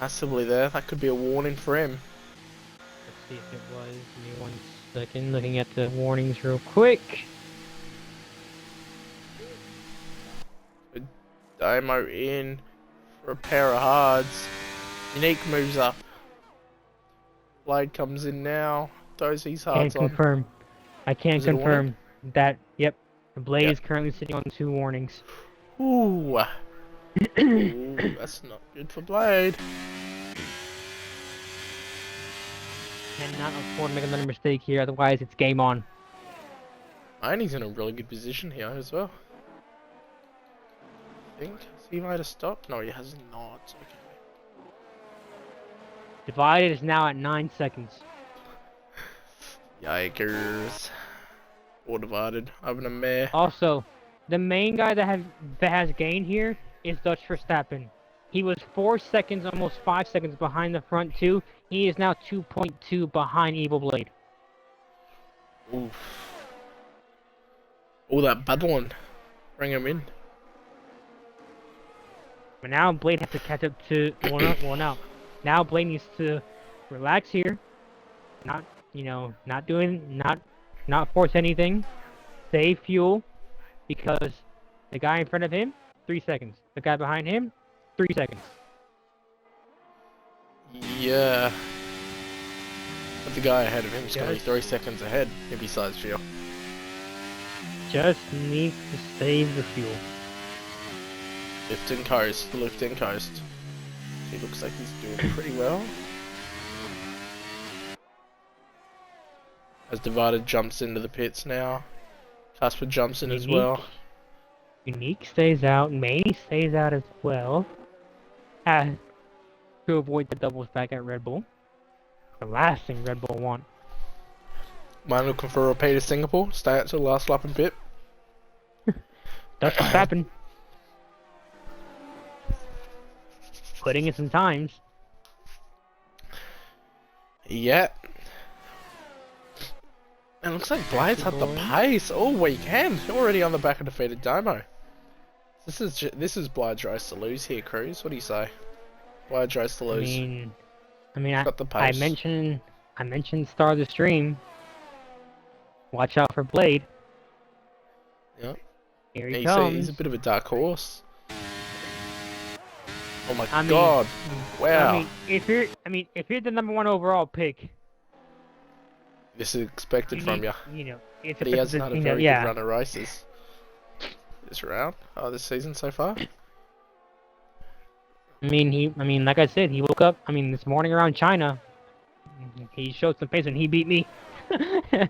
Massively there, that could be a warning for him. Let's see if it was. Give me 1 second, looking at the warnings real quick. Damo in for a pair of hards. Unique moves up. Blade comes in now. Throws his hards Can't confirm. I can't confirm that. Yep. The Blade is currently sitting on 2 warnings. Ooh. Ooh, that's not good for Blade. Cannot afford to make another mistake here, otherwise it's game on. And he's in a really good position here as well. I think. He might have stopped. No, he has not. Okay. Divided is now at 9 seconds. Yikers. All divided. Having a mare. Also, the main guy that has gained here is Dutch Verstappen. He was 4 seconds, almost 5 seconds behind the front two. He is now 2.2 behind Evil Blade. Oof. All that battling. Bring him in. But now Blade has to catch up to no. Now Blade needs to relax here. Not force anything. Save fuel. Because the guy in front of him, 3 seconds. The guy behind him, 3 seconds. Yeah. But the guy ahead of him is going to be 3 seconds ahead, besides fuel. Just needs to save the fuel. Lift and coast, lift and coast. He looks like he's doing pretty well. As Divided jumps into the pits now. Casper jumps in as well. Unique stays out, Maney stays out as well. To avoid the doubles back at Red Bull. The last thing Red Bull want. Mine looking for a repeat of Singapore. Stay out to the last lap and pit. That's what's happened. Putting in some times. Yeah. And it looks like Blade's had the pace all weekend. Already on the back of defeated Domo. This is Blade's race to lose here, Cruz. What do you say? Blade's race to lose. I mentioned start of the stream. Watch out for Blade. Yep. Here he comes. He's a bit of a dark horse. Oh my god! Wow. If you're the #1 overall pick, this is expected from you. It's but he hasn't had a very good run of races this round, this season so far. Like I said, he woke up. This morning around China, he showed some pace and he beat me. Yeah,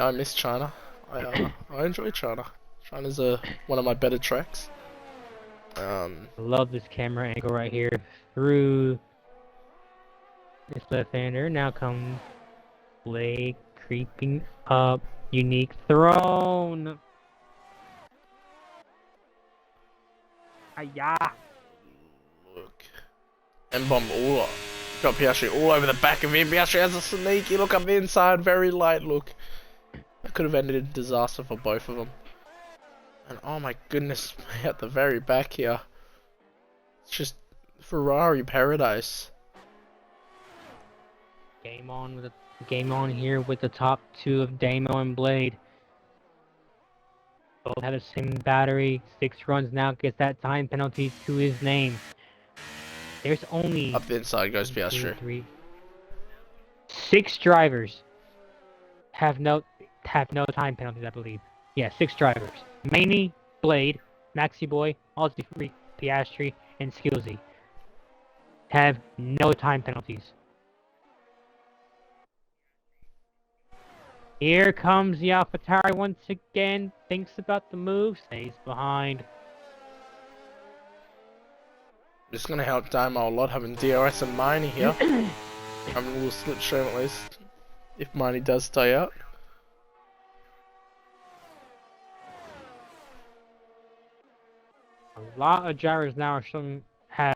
I miss China. I enjoy China. China's one of my better tracks. Love this camera angle right here through this left-hander. Now comes Blade creeping up. Unique thrown. Hiya. Look. M-bomb all got Piastri all over the back of him. Piastri has a sneaky look up the inside, very light look. That could have ended in disaster for both of them. And oh my goodness, at the very back here. It's just Ferrari paradise. Game on with Game on here with the top two of Damo and Blade. Both have the same battery. 6 runs now gets that time penalty to his name. There's only Up the inside goes 1, 2, Piastri. 3, 6 drivers have no time penalties, I believe. Yeah, 6 drivers. Maney, Blade, Maxi Boy, Aussie Freak, Piastri, and Skillsy have no time penalties. Here comes the AlphaTauri once again. Thinks about the move, stays behind. It's going to help Damo a lot having DRS and Miney here. Having a little slip stream at least. If Miney does stay out. A lot of drivers now are showing have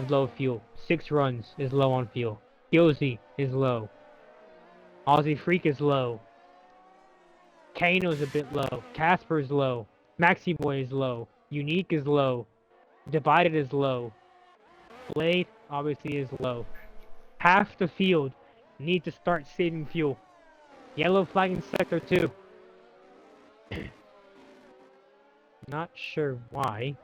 low fuel. 6 runs is low on fuel. Gilsey is low. Aussie Freak is low. Kano's a bit low. Casper's low. Maxi Boy is low. Unique is low. Divided is low. Blade obviously is low. Half the field need to start saving fuel. Yellow flag in sector 2. Not sure why.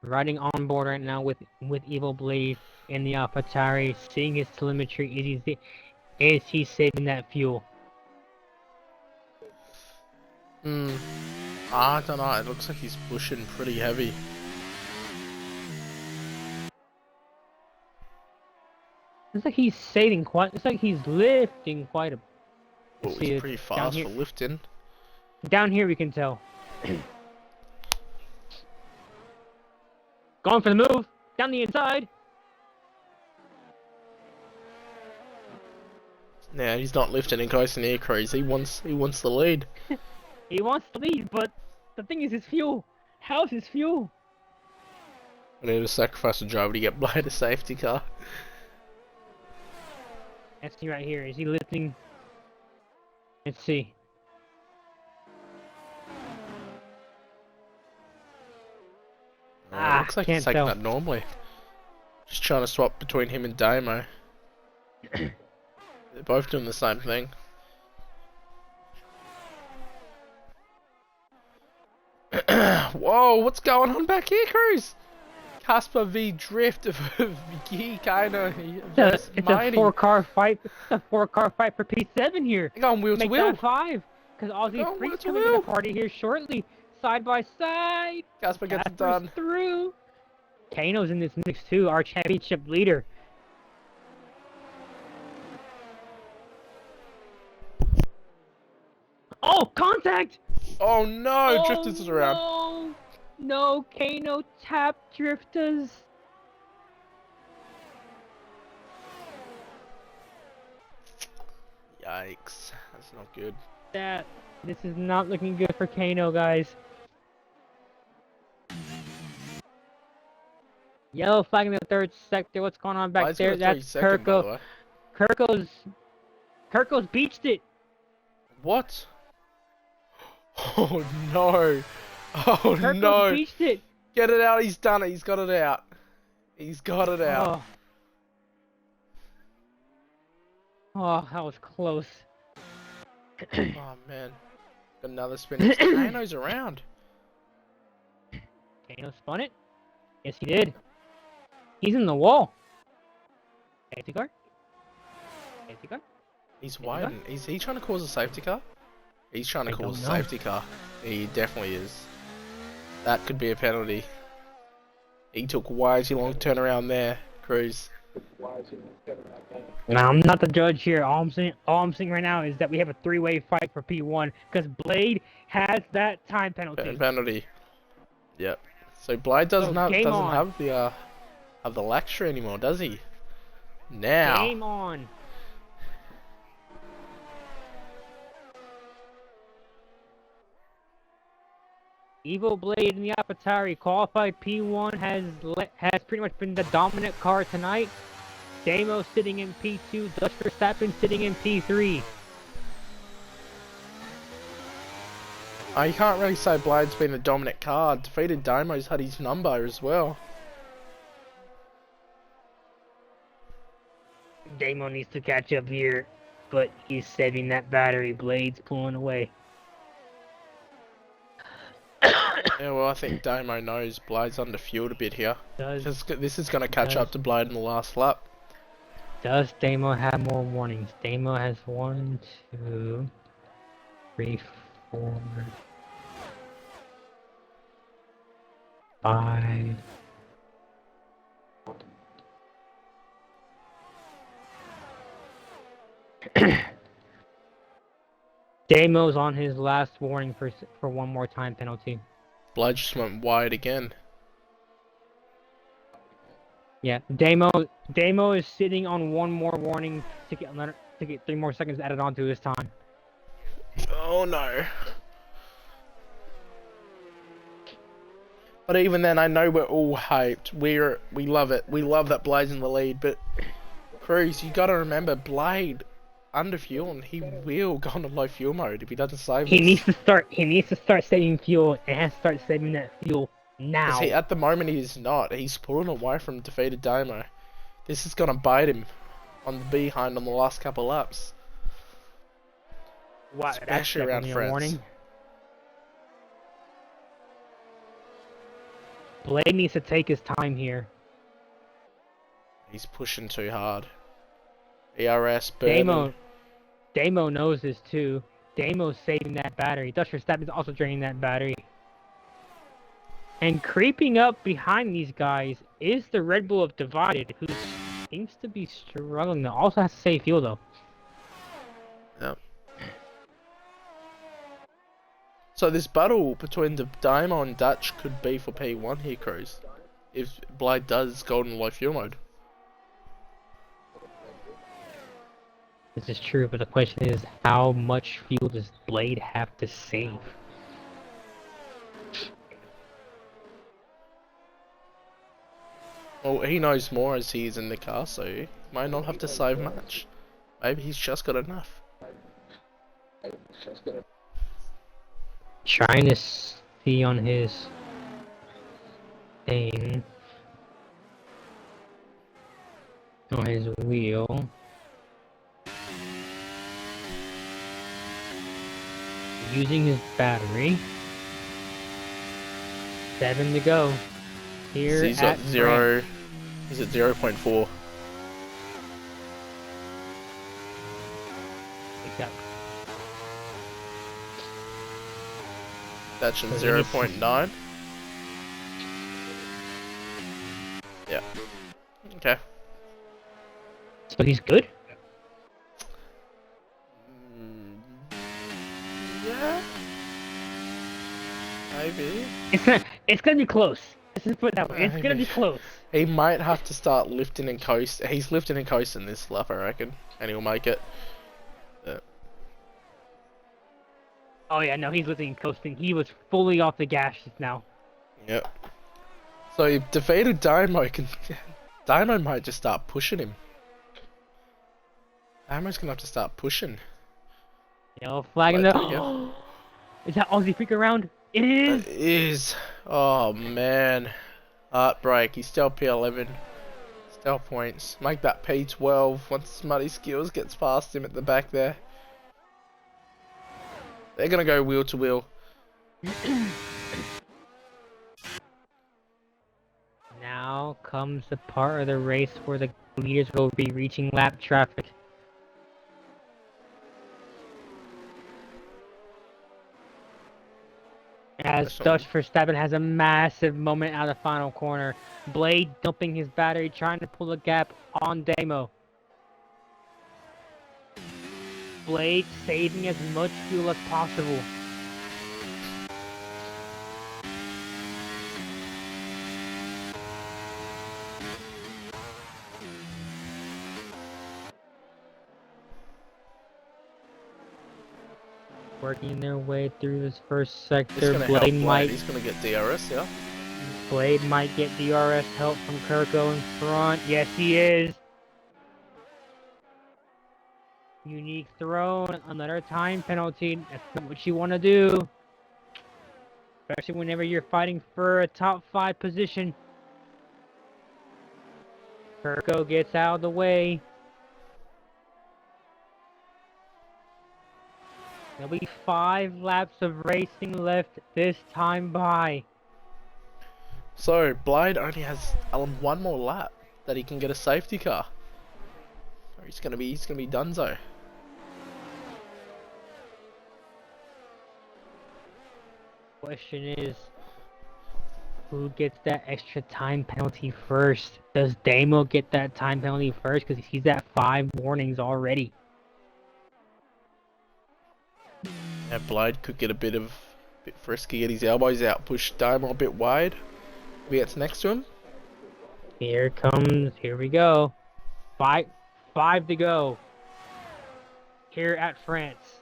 Riding on board right now with Evil Blade in the AlphaTauri, seeing his telemetry, is he saving that fuel? I don't know, it looks like he's pushing pretty heavy. It's like he's saving quite, it's like he's lifting quite a... Well, he's pretty fast for lifting. Down here we can tell. Going for the move, down the inside. Yeah, he's not lifting and close in air cruise. He wants the lead. He wants the lead, but the thing is his fuel. How's his fuel? I need to sacrifice a driver to get by the safety car. Let's see right here. Is he lifting? Let's see. Looks like he's taking that normally. Just trying to swap between him and Damo. They're both doing the same thing. Whoa, what's going on back here, Cruz? Casper v Drift v Kano. It's a 4-car fight. It's a 4-car fight for P7 here. They're going wheel to wheel. Make that 5, because Aussie Freak's coming to the party here shortly. Side by side. Casper gets it done. Through. Kano's in this mix too, our championship leader. Oh, contact! Oh no, Drifters is around. No, no, Kano tapped Drifters. Yikes, that's not good. This is not looking good for Kano, guys. Yellow flag in the 3rd sector. What's going on back there? That's Kirko. Kirko's beached it. What? Oh no! Oh Kirko no! Beached it. Get it out! He's done it. He's got it out. He's got it out. Oh, that was close. Oh man! Got another spin. Kano's around. Kano spun it. Yes, he did. He's in the wall. Safety car. Safety car. He's wide. Is he trying to cause a safety car? He's trying to cause a safety car. He definitely is. That could be a penalty. He took way too long to turn around there, Cruz. Now, I'm not the judge here. All I'm saying right now is that we have a 3-way fight for P1 because Blade has that time penalty. Penalty. Yep. So Blade doesn't have the lecture anymore, does he? Now. Game on. Evil Blade in the AlphaTauri qualified P1 has pretty much been the dominant car tonight. Damo sitting in P2, Dust Verstappen sitting in P3. You can't really say Blade's been a dominant card. Defeated Daimo's had his number as well. Damo needs to catch up here, but he's saving that battery. Blade's pulling away. Yeah, well, I think Damo knows Blade's underfueled a bit here. This is going to catch up to Blade in the last lap. Does Damo have more warnings? Damo has 1, 2, 3, 4, 5. Damo's on his last warning for one more time penalty. Blade just went wide again. Yeah, Damo is sitting on one more warning to get 3 more seconds added onto his time. Oh no. But even then, I know we're all hyped. We love it. We love that Blade's in the lead. But Cruz, you gotta remember, Blade under fuel, and he will go into low fuel mode if he doesn't save. He needs to start saving fuel, and has to start saving that fuel now. At the moment, he is not. He's pulling away from defeated Damo. This is gonna bite him on the behind on the last couple laps. Wow, especially around France. Warning. Blade needs to take his time here. He's pushing too hard. ERS burning. Damo knows this too. Damo's saving that battery. Dutch Verstappen is also draining that battery. And creeping up behind these guys is the Red Bull of Divided, who seems to be struggling. Also has to save fuel though. Yep. So this battle between the Damo and Dutch could be for P1 here, Cruz. If Blade does golden low fuel mode. This is true, but the question is, how much fuel does Blade have to save? Well, he knows more as he is in the car, so he might not have to save much. Maybe he's just got enough. Trying to see on his thing, on his wheel. Using his battery. 7 to go. Here he's at 0. He's at 0.4. That's in 0.9. Yeah. Okay. So he's good? Yeah. Maybe. It's gonna be close. Let's just put it that way. It's gonna be close. He might have to start lifting and coast. He's lifting and coasting this lap, I reckon, and he'll make it. Oh yeah, no, he's lifting and coasting. He was fully off the gas just now. Yep. So he defeated Damo. Damo might just start pushing him. Damo's gonna have to start pushing. Yo, flagging the. Is that Aussie freak around? It is. It is. Oh man, heartbreak. He's still P11. Still points. Make that P12 once Smutty Skills gets past him at the back there. They're gonna go wheel to wheel. Now comes the part of the race where the leaders will be reaching lap traffic. As Dutch Verstappen has a massive moment out of the final corner. Blade dumping his battery, trying to pull a gap on Damo. Blade saving as much fuel as possible. Working their way through this first sector. Blade might. He's gonna get DRS, yeah. Blade might get DRS help from Kirko in front. Yes, he is. Unique thrown, another time penalty. That's not what you want to do. especially whenever you're fighting for a top 5 position. Kirko gets out of the way. There'll be 5 laps of racing left this time by. So Blyde only has one more lap that he can get a safety car. Or he's gonna be donezo. Question is, who gets that extra time penalty first? Does Damo get that time penalty first? Because he's at 5 warnings already. Yeah, Blyde could get a bit frisky, get his elbows out, push Damo a bit wide. He gets next to him. Here we go. Five to go. Here at France.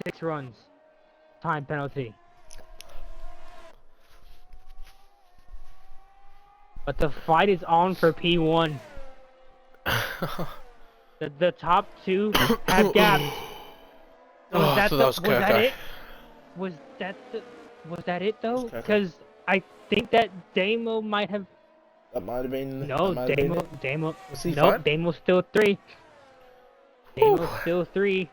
6 runs. Time penalty. But the fight is on for P1. The top 2 have gapped. Was that it though? Because I think that Damo might have. That might have been. No, Damo. Was he no, fine? Damo's still 3. Damo's still 3.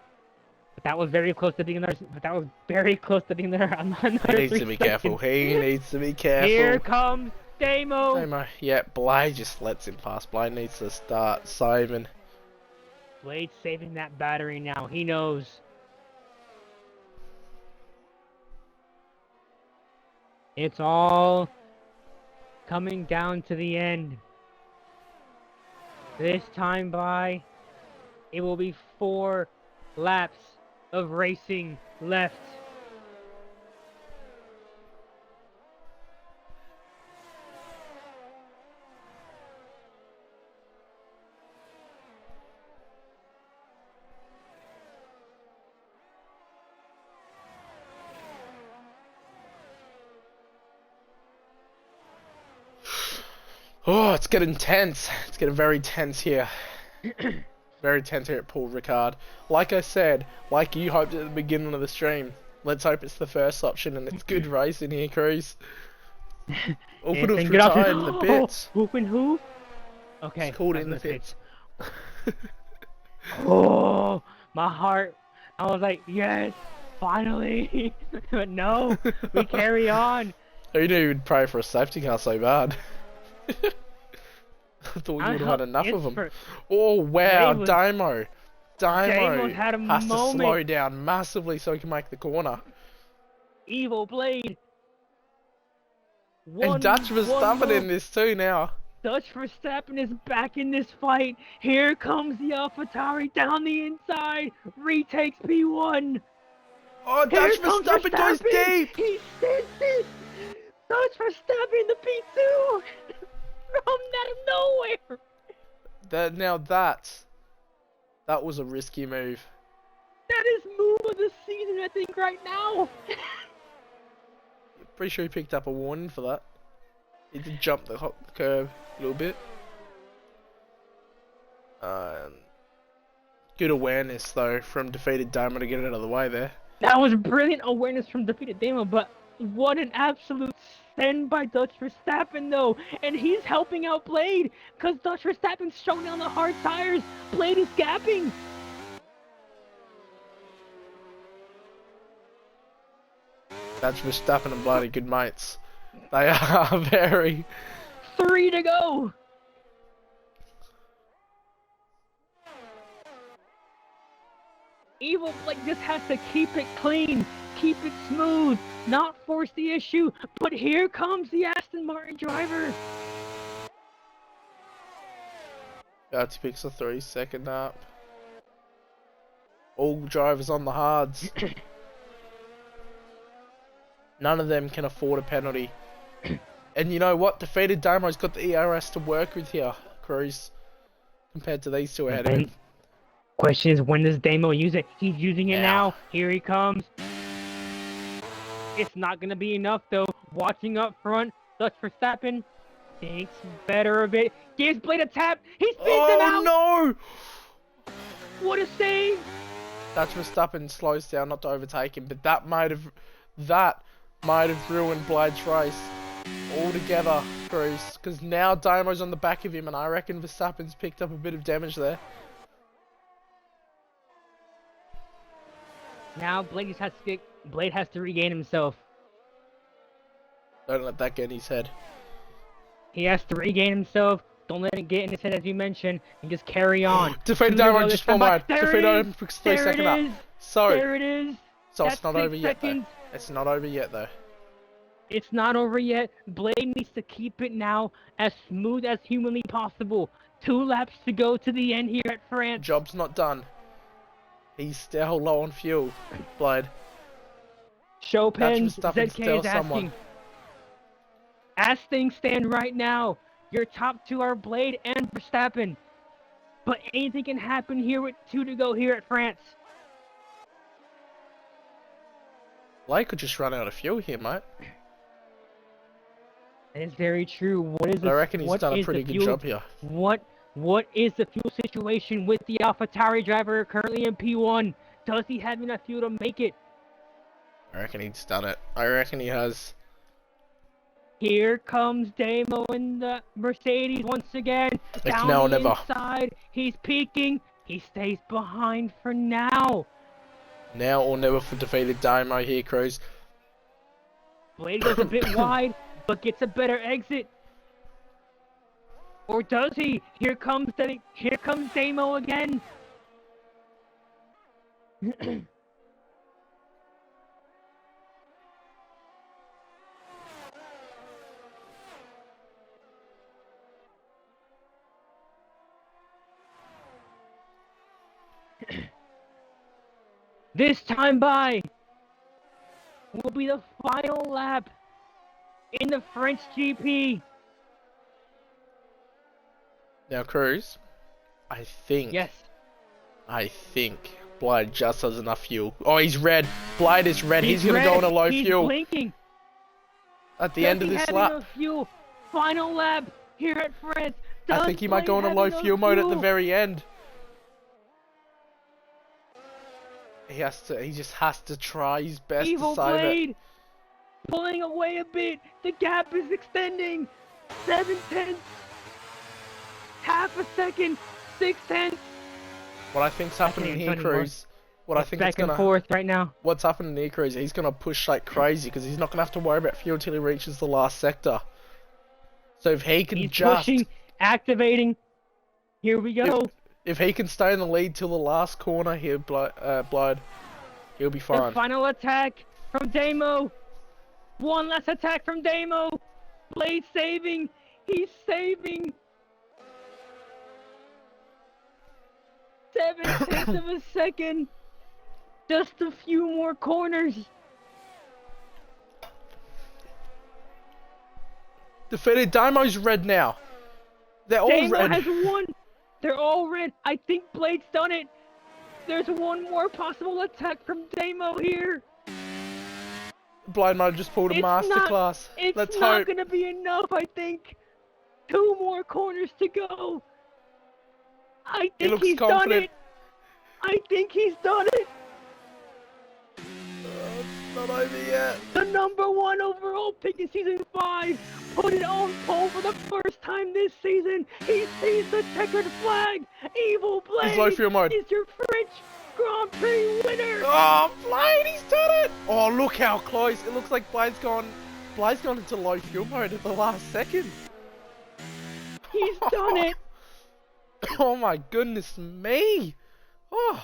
But that was very close to being there. He needs to be careful. He needs to be careful. Here comes Damo. Yeah, Blyde just lets him pass. Blyde needs to start saving. Blade's saving that battery now. He knows. It's all coming down to the end. This time by, it will be 4 laps of racing left. Oh, it's getting tense. It's getting very tense here. Very tense here at Paul Ricard. Like I said, like you hoped at the beginning of the stream, let's hope it's the first option and it's good racing here, Cruz. Orbital's retired in the pits. Hoof and hoof? Okay. It's called in the pits. Oh, my heart. I was like, yes, finally. But no, we carry on. Who knew you'd pray for a safety car so bad? I thought you would have had enough of them. Oh wow, Damo has to slow down massively so he can make the corner. Evil Blade. And Dutch Verstappen in this too now. Dutch Verstappen is back in this fight. Here comes the AlphaTauri down the inside. Retakes P1. Oh, Dutch Verstappen goes deep. He sends it. Dutch Verstappen in the P2. From out of nowhere. That was a risky move. That is move of the season, I think, right now. Pretty sure he picked up a warning for that. He did jump the curb a little bit. Good awareness though from defeated Damo to get it out of the way there. That was brilliant awareness from defeated Damo, but what an absolute send by Dutch Verstappen though, and he's helping out Blade because Dutch Verstappen's showing down the hard tires. Blade is gapping. Dutch Verstappen and Blade are good mates. They are very. 3 to go. Evil Blade just has to keep it clean, keep it smooth, not force the issue. But here comes the Aston Martin driver. Guts picks a 3-second up. All drivers on the hards. None of them can afford a penalty. And you know what? Defeated Damo's got the ERS to work with here, Cruz. Compared to these two ahead of him. Question is, when does Damo use it? He's using it now. Here he comes. It's not going to be enough, though. Watching up front, Dutch Verstappen thinks better of it. Gives Blade a tap. He spins him out. Oh, no! What a save. That's Verstappen slows down not to overtake him, but that might have ruined Blyde's race altogether, Cruz. Because now Damo's on the back of him, and I reckon Verstappen's picked up a bit of damage there. Now Blade has to regain himself. Don't let that get in his head. He has to regain himself. Don't let it get in his head, as you mentioned, and just carry on. Defeat Damo, just one mode. Defeat Damo, 3 second up. So, there it is. So That's it's not over yet, though. seconds. It's not over yet, though. It's not over yet. Blade needs to keep it now as smooth as humanly possible. 2 laps to go to the end here at France. Job's not done. He's still low on fuel, Blade. Chopin ZK is asking. Someone. As things stand right now, your top 2 are Blade and Verstappen. But anything can happen here with 2 to go here at France. Blade could just run out of fuel here, mate. That is very true. I reckon he's done a pretty good job here. What is the fuel situation with the AlphaTauri driver currently in P1? Does he have enough fuel to make it? I reckon he's done it. I reckon he has. Here comes Damo in the Mercedes once again. It's Down now or the never. inside. He's peaking. He stays behind for now. Now or never for defeated Damo here, Cruz. Blade goes a bit wide, but gets a better exit. Or does he? Here comes Damo again. This time by will be the final lap in the French GP. Now, Cruz, I think Blyde just has enough fuel. Oh, he's red. Blyde is red. He's going to go on a low fuel. He's blinking. At the end of this lap. Enough fuel? Final lap here at France. I think he might go on a low fuel mode at the very end. He just has to try his best Evil to save Blade it. Pulling away a bit. The gap is extending. 7/10. Half a second. 6/10. What I think's happening here, Cruz. What I think back and forth right now. What's happening here, Cruz? He's gonna push like crazy because he's not gonna have to worry about fuel until he reaches the last sector. So if he can pushing, activating. Here we go. If he can stay in the lead till the last corner here, Blyde, he'll be fine. The final attack from Damo. One last attack from Damo. Blade saving. He's saving. 7/10 of a second. Just a few more corners. Defeated. Damo's red now. They're all Damo red. has won. They're all red. I think Blade's done it. There's one more possible attack from Damo here. Blyde might have just pulled a masterclass. It's not gonna be enough, I think. 2 more corners to go. I think he's done it. I think he's done it. Not over yet. The #1 overall pick in Season 5 put it on pole for the first time this season. He sees the checkered flag. Evil Blade He's low fuel mode. is your French Grand Prix winner. Oh, Blade, he's done it. Oh, look how close. It looks like Blade's gone into low fuel mode at the last second. He's done it. Oh my goodness me. Oh.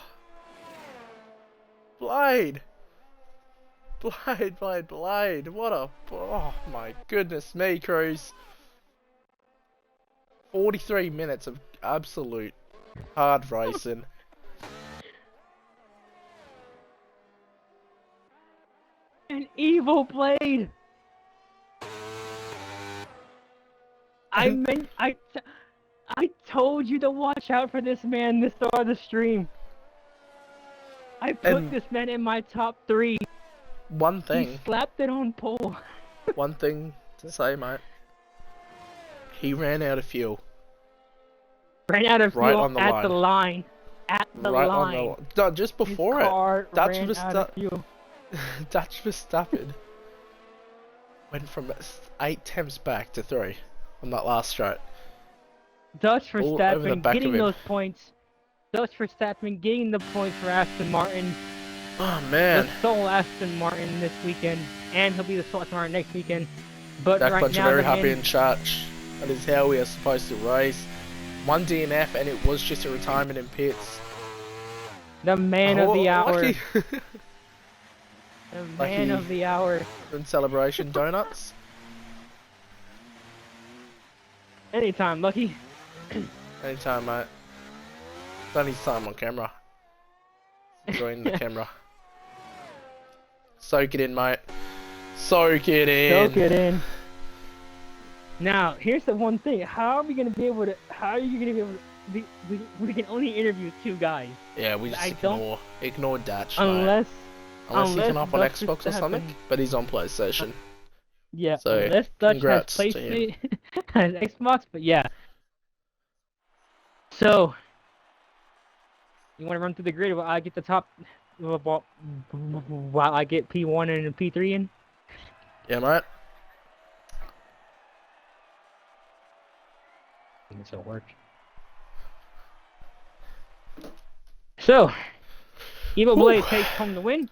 Blade. What a... Oh my goodness me, Cruz. 43 minutes of absolute hard racing. An evil Blade. I told you to watch out for this man this start of the stream. I put this man in my top 3. One thing. He slapped it on pole. One thing to say, mate. He ran out of fuel. Ran out of fuel at the line. at the right line. on the no, just before His car Dutch ran out of fuel. Dutch Verstappen went from 8 temps back to 3 on that last straight. Dutch All over the Verstappen back getting of him. those points. Dutch Verstappen getting the points for Aston Martin. Oh man. The sole Aston Martin this weekend, and he'll be the sole Aston Martin next weekend. But Dak right Bunch are now, very the happy man, in church. That is how we are supposed to race. 1 DNF and it was just a retirement in pits. the man of the hour. Lucky. The man of the hour. In celebration donuts. Anytime, Lucky. Anytime, mate. Don't need time on camera. Enjoying the camera. Soak it in, mate. Soak it in. Soak it in. Now, here's the one thing. How are we gonna be able to? How are you gonna be able to? We can only interview 2 guys. Yeah, we just ignore Dutch. Unless he can hop on Dutch Xbox or something, but he's on PlayStation. Yeah, So, unless Dutch has congrats to him. PlayStation, has Xbox, but yeah. So, you want to run through the grid while I get the top, while I get P1 and P3 in? Yeah, mate. I think this will work. So, Evil Blade takes home the win.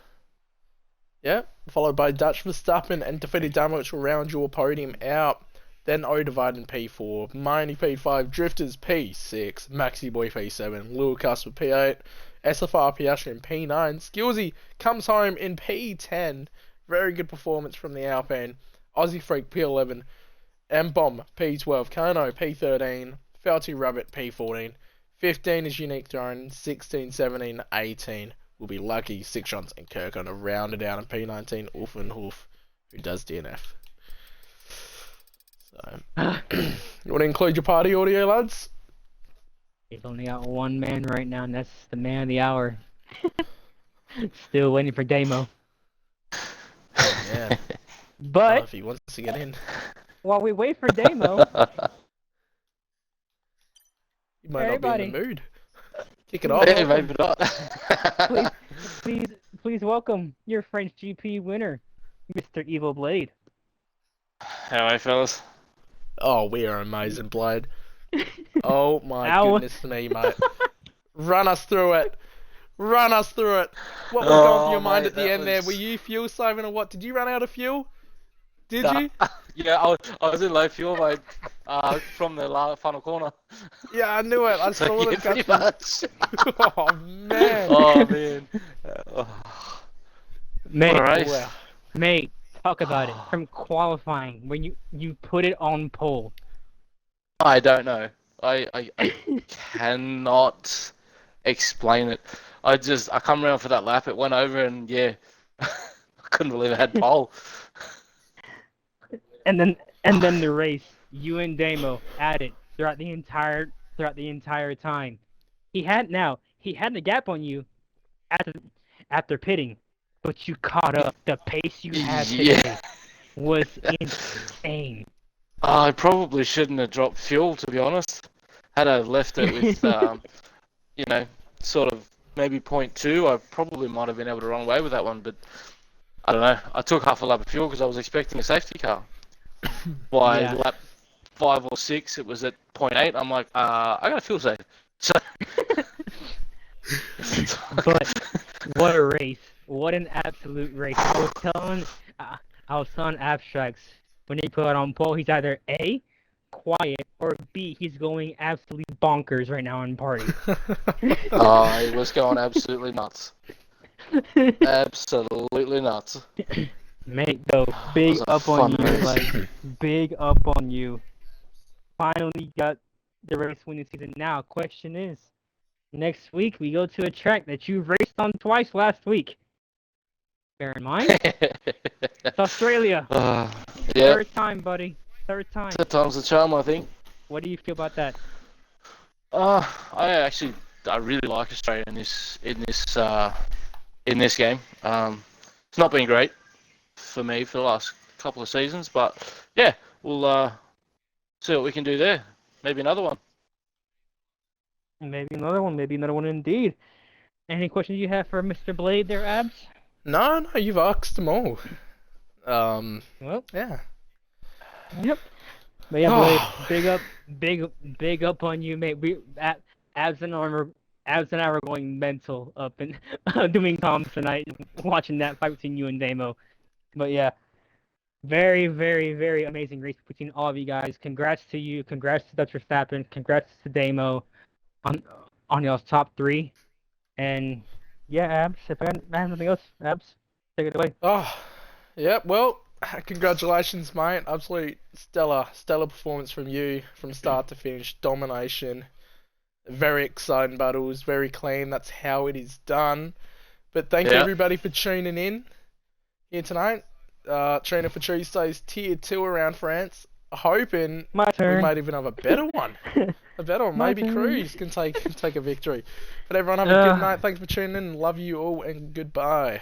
Yeah, followed by Dutch Verstappen and defeated Damo, which will round your podium out. Then O divided in P4, Miney P5, Drifters P6, Maxi Boy P7, Lucas with P8, SFR Piastri in P9, Skillsy comes home in P10. Very good performance from the Alpine. Aussie Freak P11, M-Bomb P12, Kano P13, Felty Rabbit P14, 15 is Unique Throne, 16, 17, 18 will be Lucky, 6 shots, and Kirk on a rounded out in P19, Ulfenhoof, who does DNF. So, you want to include your party audio, lads? He's only got one man right now, and that's the man of the hour. Still waiting for Damo. Yeah. But if he wants to get in, while we wait for Damo, he might not be in the mood. Kick it Yeah, off. maybe not. please welcome your French GP winner, Mr. Evil Blade. How are you, fellas? Oh, we are amazing, Blade. Oh my Ow. goodness me, mate. Run us through it. Run us through it. What was going through your mind mate, at the end there? Were you fuel saving or what? Did you run out of fuel? Did you? Yeah, I was in low fuel, mate, from the final corner. Yeah, I knew it. I saw Yeah, it. pretty much. Oh, man. Oh, man. Mate, What a race. Wow. Mate, talk about it. From qualifying, when you put it on pole. I don't know. I cannot explain it. I come around for that lap, it went over, and yeah, I couldn't believe it had pole. And then the race, you and Damo at it throughout the entire time. He had the gap on you after pitting, but you caught up. The pace you had today was insane. I probably shouldn't have dropped fuel, to be honest. Had I left it with, sort of maybe 0.2, I probably might have been able to run away with that one, but I don't know. I took half a lap of fuel because I was expecting a safety car. By lap 5 or 6, it was at 0.8. I'm like, I got to fuel safe. So... But what a race! What an absolute race! I was telling Abstracts when he put it on pole, he's either A, quiet, or B, he's going absolutely bonkers right now in party. Oh, he was going absolutely nuts. Absolutely nuts. Mate, though, big up on you, like, big up on you. Finally got the race winning season. Now, question is, next week we go to a track that you raced on twice last week. Bear in mind, it's Australia. Yeah. Third time, buddy. Third time. Third time's the charm, I think. What do you feel about that? I really like Australia in this game. It's not been great for me for the last couple of seasons, but yeah, we'll see what we can do there. Maybe another one. Maybe another one. Maybe another one indeed. Any questions you have for Mr. Blade there, Abs? No, no, you've asked them all. Well, Yeah. yep. But yeah, Blade, big up on you, mate. Abs and I were, Abs and I were going mental up and doing comms tonight, watching that fight between you and Damo. But yeah, very, very, very amazing race between all of you guys. Congrats to you. Congrats to Dutch Verstappen. Congrats to Damo on y'all's top 3. And yeah, Abs. If I have nothing else, Abs, take it away. Oh, yeah. Well, congratulations, mate. Absolute stellar performance from you from start to finish. Domination. Very exciting battles. Very clean. That's how it is done. But thank you everybody for tuning in here tonight. Training for Tuesday's Tier 2 around France. Hoping My turn. we might even have a better one. A better one. Maybe Cruz can take a victory. But everyone have a good night. Thanks for tuning in. Love you all and goodbye.